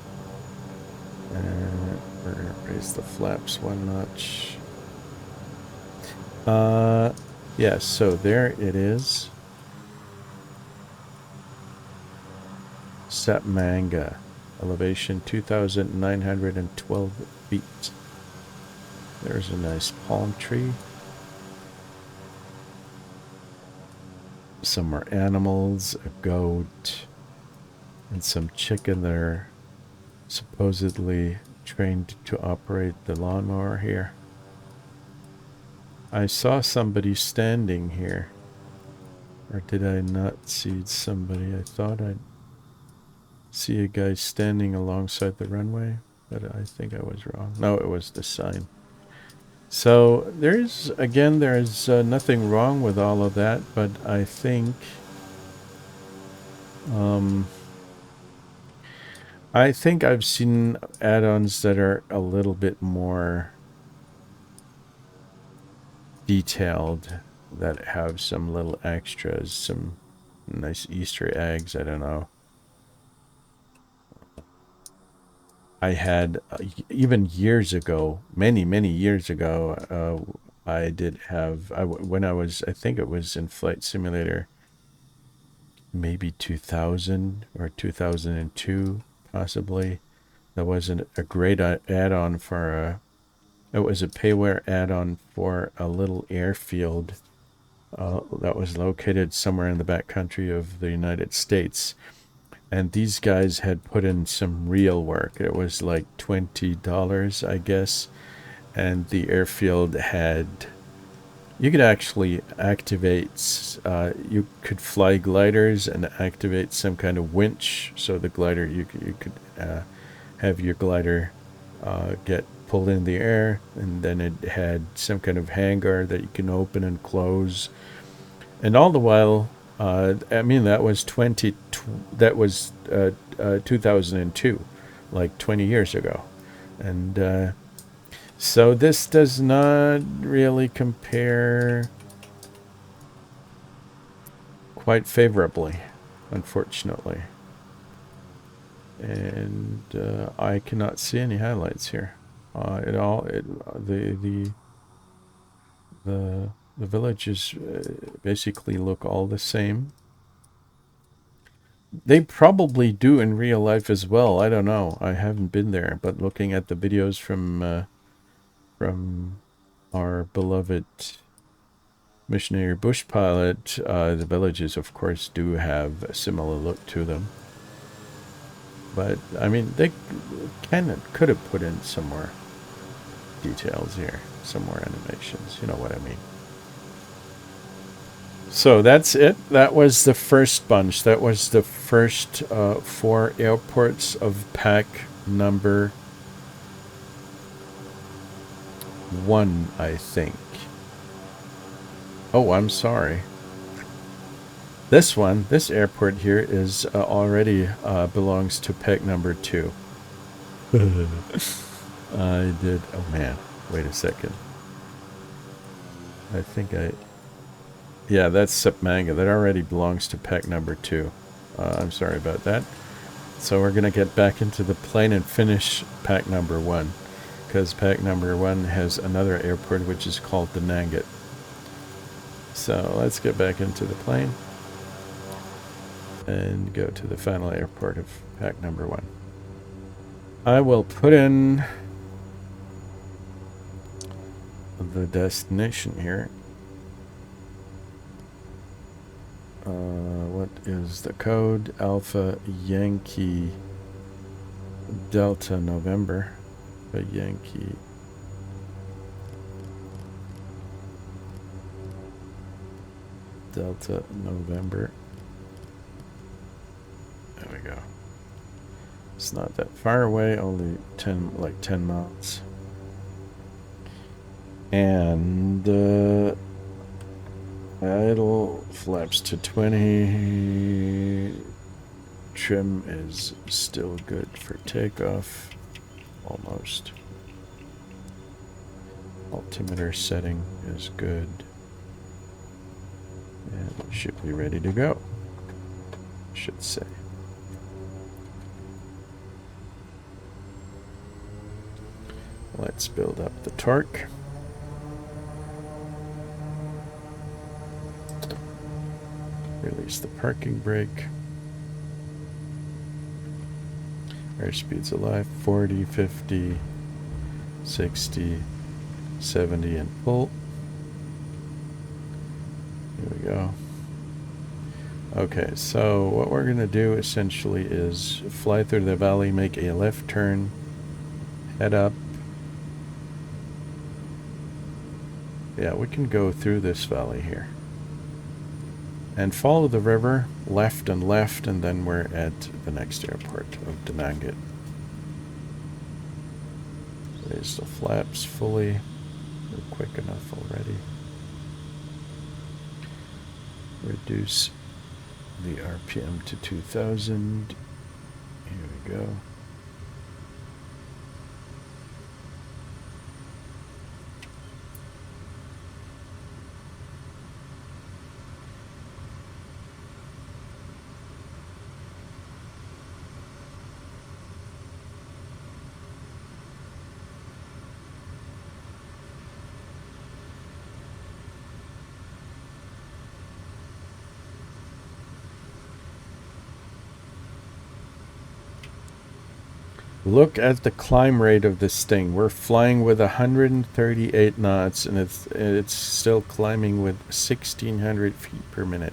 And we're going to raise the flaps one notch. Yes, so there it is. Sapmanga, elevation 2,912 feet. There's a nice palm tree. Some more animals, a goat, and some chicken that are supposedly trained to operate the lawnmower here. I saw somebody standing here. Or did I not see somebody? I thought I'd see a guy standing alongside the runway, but I think I was wrong. No, it was the sign. So there's nothing wrong with all of that, but I think I've seen add-ons that are a little bit more detailed, that have some little extras, some nice Easter eggs. I don't know. I had even years ago, many years ago, I did have when I was, I think it was in Flight Simulator, maybe 2000 or 2002, possibly. That wasn't a great add-on for a. It was a payware add-on for a little airfield that was located somewhere in the backcountry of the United States. And these guys had put in some real work. It was like $20, I guess. And the airfield had... You could actually activate... you could fly gliders and activate some kind of winch. So the glider, you could have your glider get pulled in the air. And then it had some kind of hangar that you can open and close. And all the while... I mean, that was 2002, like 20 years ago. And so this does not really compare quite favorably, unfortunately. And I cannot see any highlights here. The villages basically look all the same. They probably do in real life as well. I don't know. I haven't been there, but looking at the videos from our beloved missionary bush pilot, the villages, of course, do have a similar look to them. But I mean, they could have put in some more details here, some more animations. You know what I mean? So that's it. That was the first bunch. That was the first 4 airports of pack number 1, I think. Oh, I'm sorry. This airport here is already belongs to pack number 2. I did. Oh man, wait a second. I think yeah, that's Sapmanga. That already belongs to pack number 2. I'm sorry about that. So we're going to get back into the plane and finish pack number 1. Because pack number 1 has another airport which is called Dinangat. So let's get back into the plane. And go to the final airport of pack number 1. I will put in the destination here. What is the code? Alpha Yankee Delta November. A Yankee Delta November. There we go. It's not that far away, only 10 miles. And idle flaps to 20. Trim is still good for takeoff. Almost. Altimeter setting is good. And it should be ready to go. Should say. Let's build up the torque. Release the parking brake. Airspeed's alive. 40, 50, 60, 70, and pull. Here we go. Okay, so what we're going to do essentially is fly through the valley, make a left turn, head up, Yeah, we can go through this valley here. And follow the river, left, and then we're at the next airport of Dinangat. Raise the flaps fully. We're quick enough already. Reduce the RPM to 2000. Here we go. Look at the climb rate of this thing. We're flying with 138 knots, and it's still climbing with 1,600 feet per minute.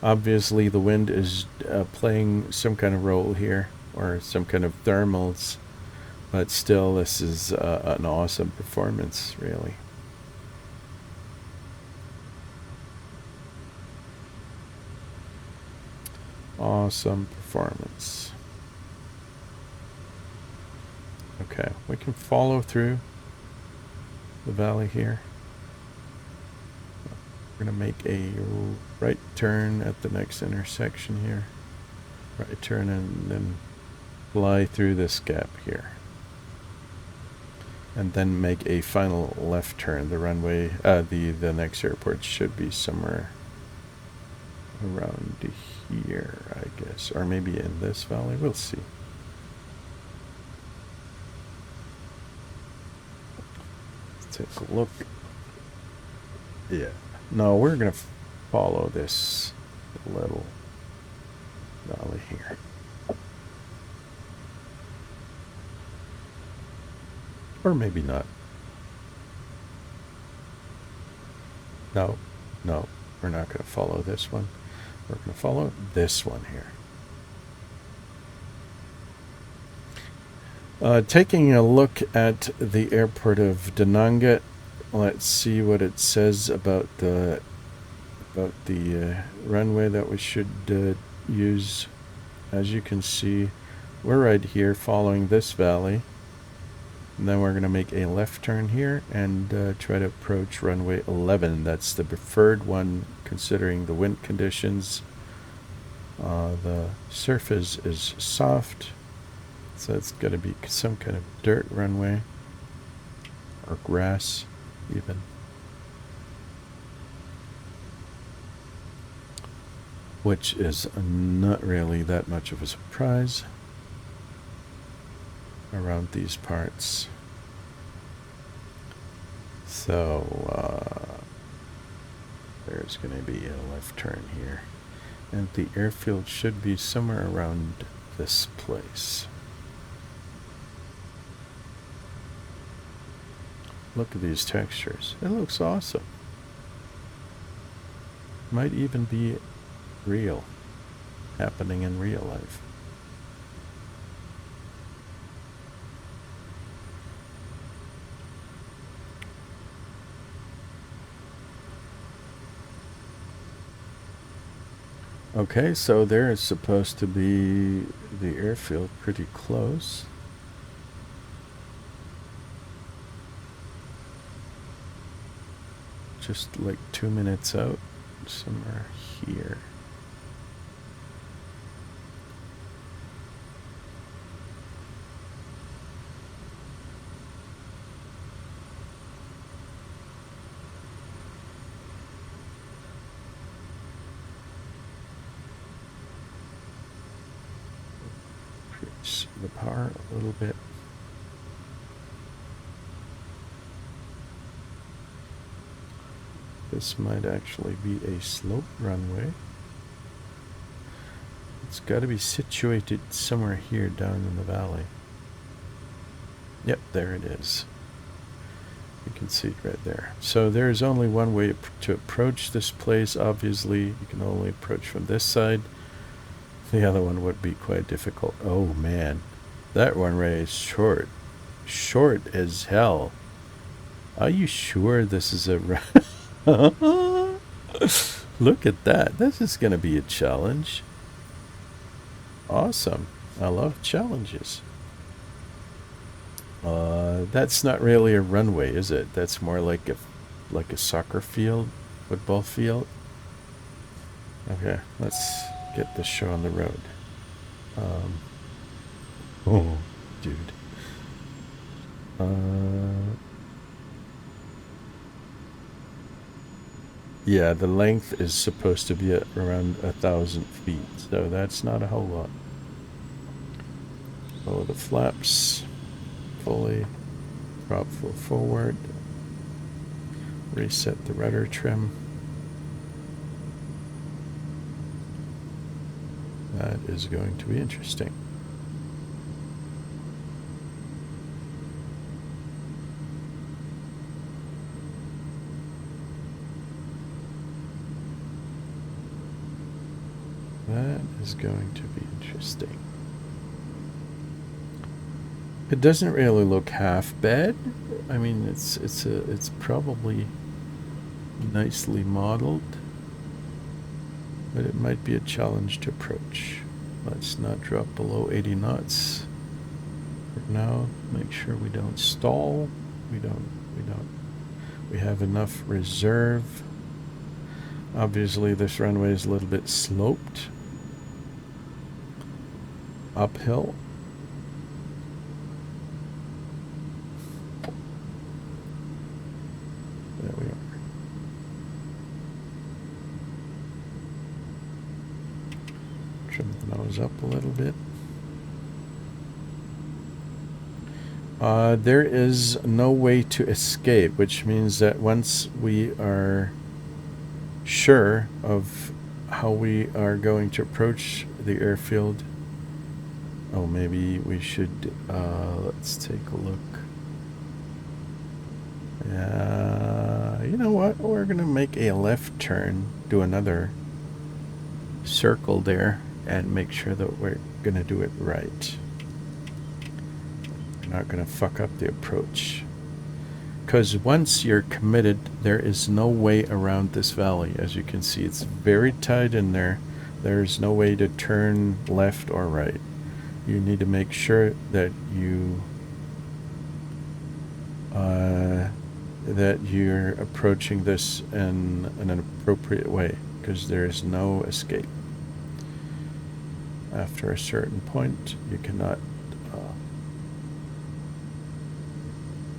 Obviously, the wind is playing some kind of role here, or some kind of thermals. But still, this is an awesome performance, really. Awesome performance. Okay, we can follow through the valley here. We're going to make a right turn at the next intersection here. Right turn and then fly through this gap here. And then make a final left turn. The runway, the next airport should be somewhere around here, I guess. Or maybe in this valley. We'll see. Take a look. Yeah. No, we're going to follow this little valley here. Or maybe not. No, we're not going to follow this one. We're going to follow this one here. Taking a look at the airport of Dinangat, let's see what it says about the runway that we should use. As you can see, we're right here following this valley. And then we're going to make a left turn here and try to approach runway 11. That's the preferred one considering the wind conditions. The surface is soft. So it's going to be some kind of dirt runway or grass even. Which is not really that much of a surprise around these parts. So there's going to be a left turn here. And the airfield should be somewhere around this place. Look at these textures. It looks awesome. Might even be real. Happening in real life. Okay, so there is supposed to be the airfield pretty close. Just like 2 minutes out, somewhere here. Increase the power a little bit. This might actually be a slope runway. It's got to be situated somewhere here down in the valley. Yep, there it is. You can see it right there. So there's only one way to approach this place. Obviously, you can only approach from this side. The other one would be quite difficult. Oh man, that runway is short. Short as hell. Are you sure this is a... Look at that. This is going to be a challenge. Awesome. I love challenges. That's not really a runway, is it? That's more like a soccer field, football field. Okay, let's get this show on the road. Oh, dude. Yeah, the length is supposed to be at around 1,000 feet, so that's not a whole lot. Oh, the flaps fully, prop full forward, reset the rudder trim. That is going to be interesting. That is going to be interesting. It doesn't really look half bad. I mean, it's probably nicely modeled, but it might be a challenge to approach. Let's not drop below 80 knots for now. Make sure we don't stall. We have enough reserve. Obviously, this runway is a little bit sloped uphill. There we are. Trim the nose up a little bit. There is no way to escape, which means that once we are sure of how we are going to approach the airfield, oh, maybe we should, let's take a look. You know what? We're going to make a left turn, do another circle there, and make sure that we're going to do it right. We're not going to fuck up the approach. Because once you're committed, there is no way around this valley. As you can see, it's very tight in there. There's no way to turn left or right. You need to make sure that you're approaching this in an appropriate way, because there is no escape. After a certain point, you cannot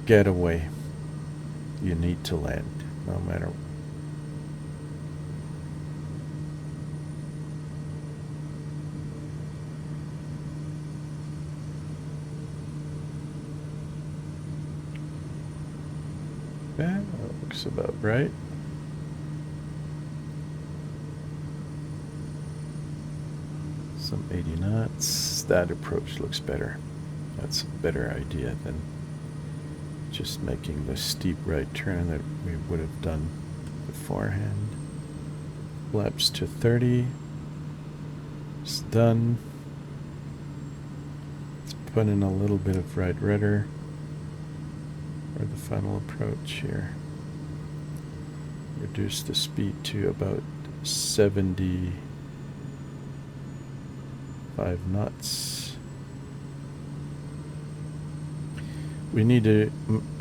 get away. You need to land, no matter what. That looks about right. Some 80 knots. That approach looks better. That's a better idea than just making the steep right turn that we would have done beforehand. Flaps to 30. It's done. Let's put in a little bit of right rudder for the final approach here. Reduce the speed to about 75 knots. We need to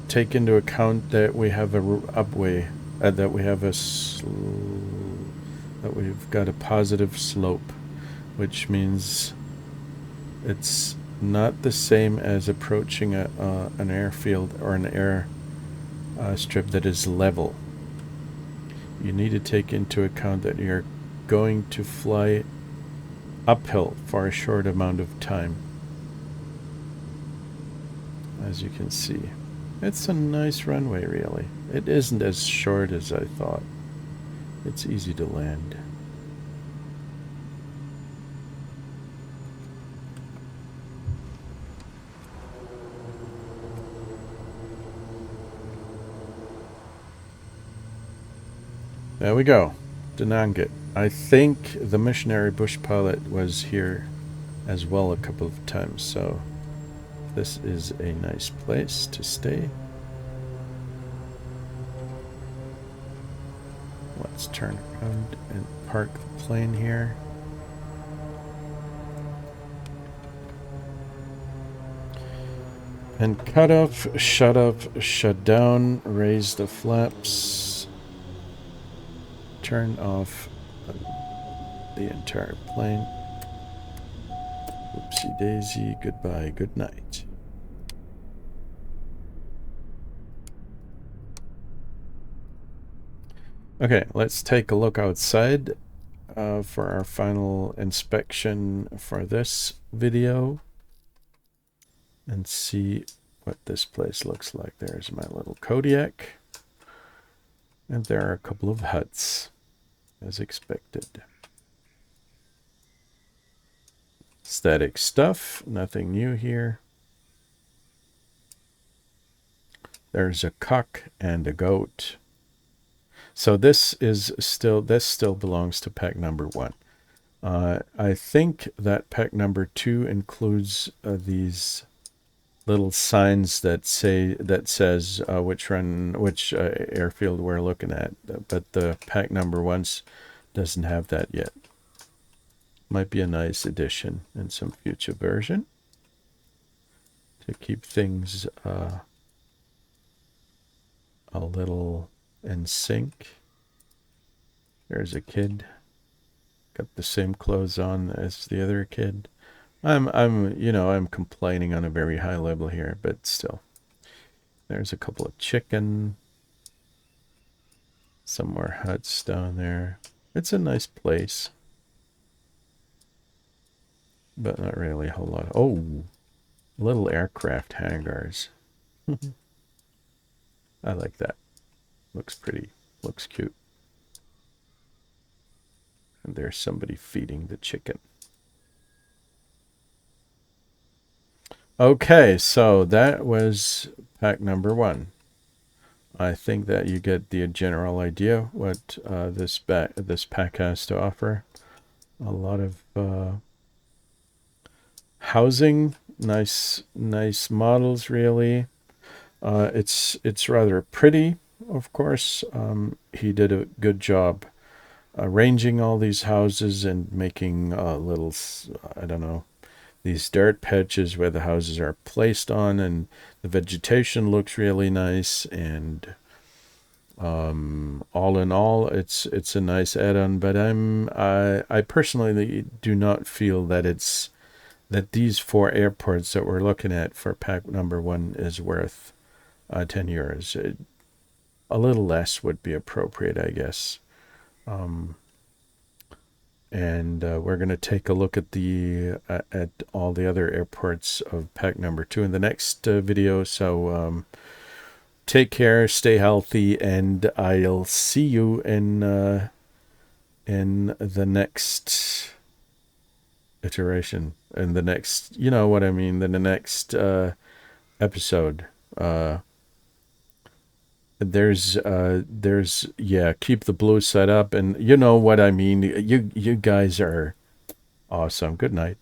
take into account that we have a upway, that we've got a positive slope, which means it's not the same as approaching an airfield or an air strip that is level. You need to take into account that you're going to fly uphill for a short amount of time. As you can see, it's a nice runway, really. It isn't as short as I thought. It's easy to land. There we go, Dinangat. I think the missionary bush pilot was here as well a couple of times, so this is a nice place to stay. Let's turn around and park the plane here. And cut off, shut down, raise the flaps, turn off the entire plane. Oopsie daisy, goodbye, good night. Okay, let's take a look outside for our final inspection for this video and see what this place looks like. There's my little Kodiak, and there are a couple of huts as expected. Static stuff, nothing new here. There's a cock and a goat. So this still belongs to pack number 1. I think that pack number 2 includes these little signs that says which airfield we're looking at, but the pack number 1 doesn't have that yet. Might be a nice addition in some future version to keep things a little in sync. There's a kid, got the same clothes on as the other kid. I'm complaining on a very high level here, but still. There's a couple of chicken, some more huts down there. It's a nice place, but not really a whole lot. Oh, little aircraft hangars. I like that. Looks pretty. Looks cute. And there's somebody feeding the chicken. Okay, so that was pack number 1. I think that you get the general idea what this pack has to offer. A lot of housing, nice models, really. It's rather pretty, of course. He did a good job arranging all these houses and making little, I don't know, these dirt patches where the houses are placed on, and the vegetation looks really nice. And all in all, it's a nice add-on. But I personally do not feel that these 4 airports that we're looking at for pack number 1 is worth 10 euros. A little less would be appropriate, I guess. And we're going to take a look at at all the other airports of pack number 2 in the next video. So take care, stay healthy, and I'll see you in the next iteration, in the next, you know what I mean, in the next episode. There's keep the blue set up, and you know what I mean. You guys are awesome. Good night.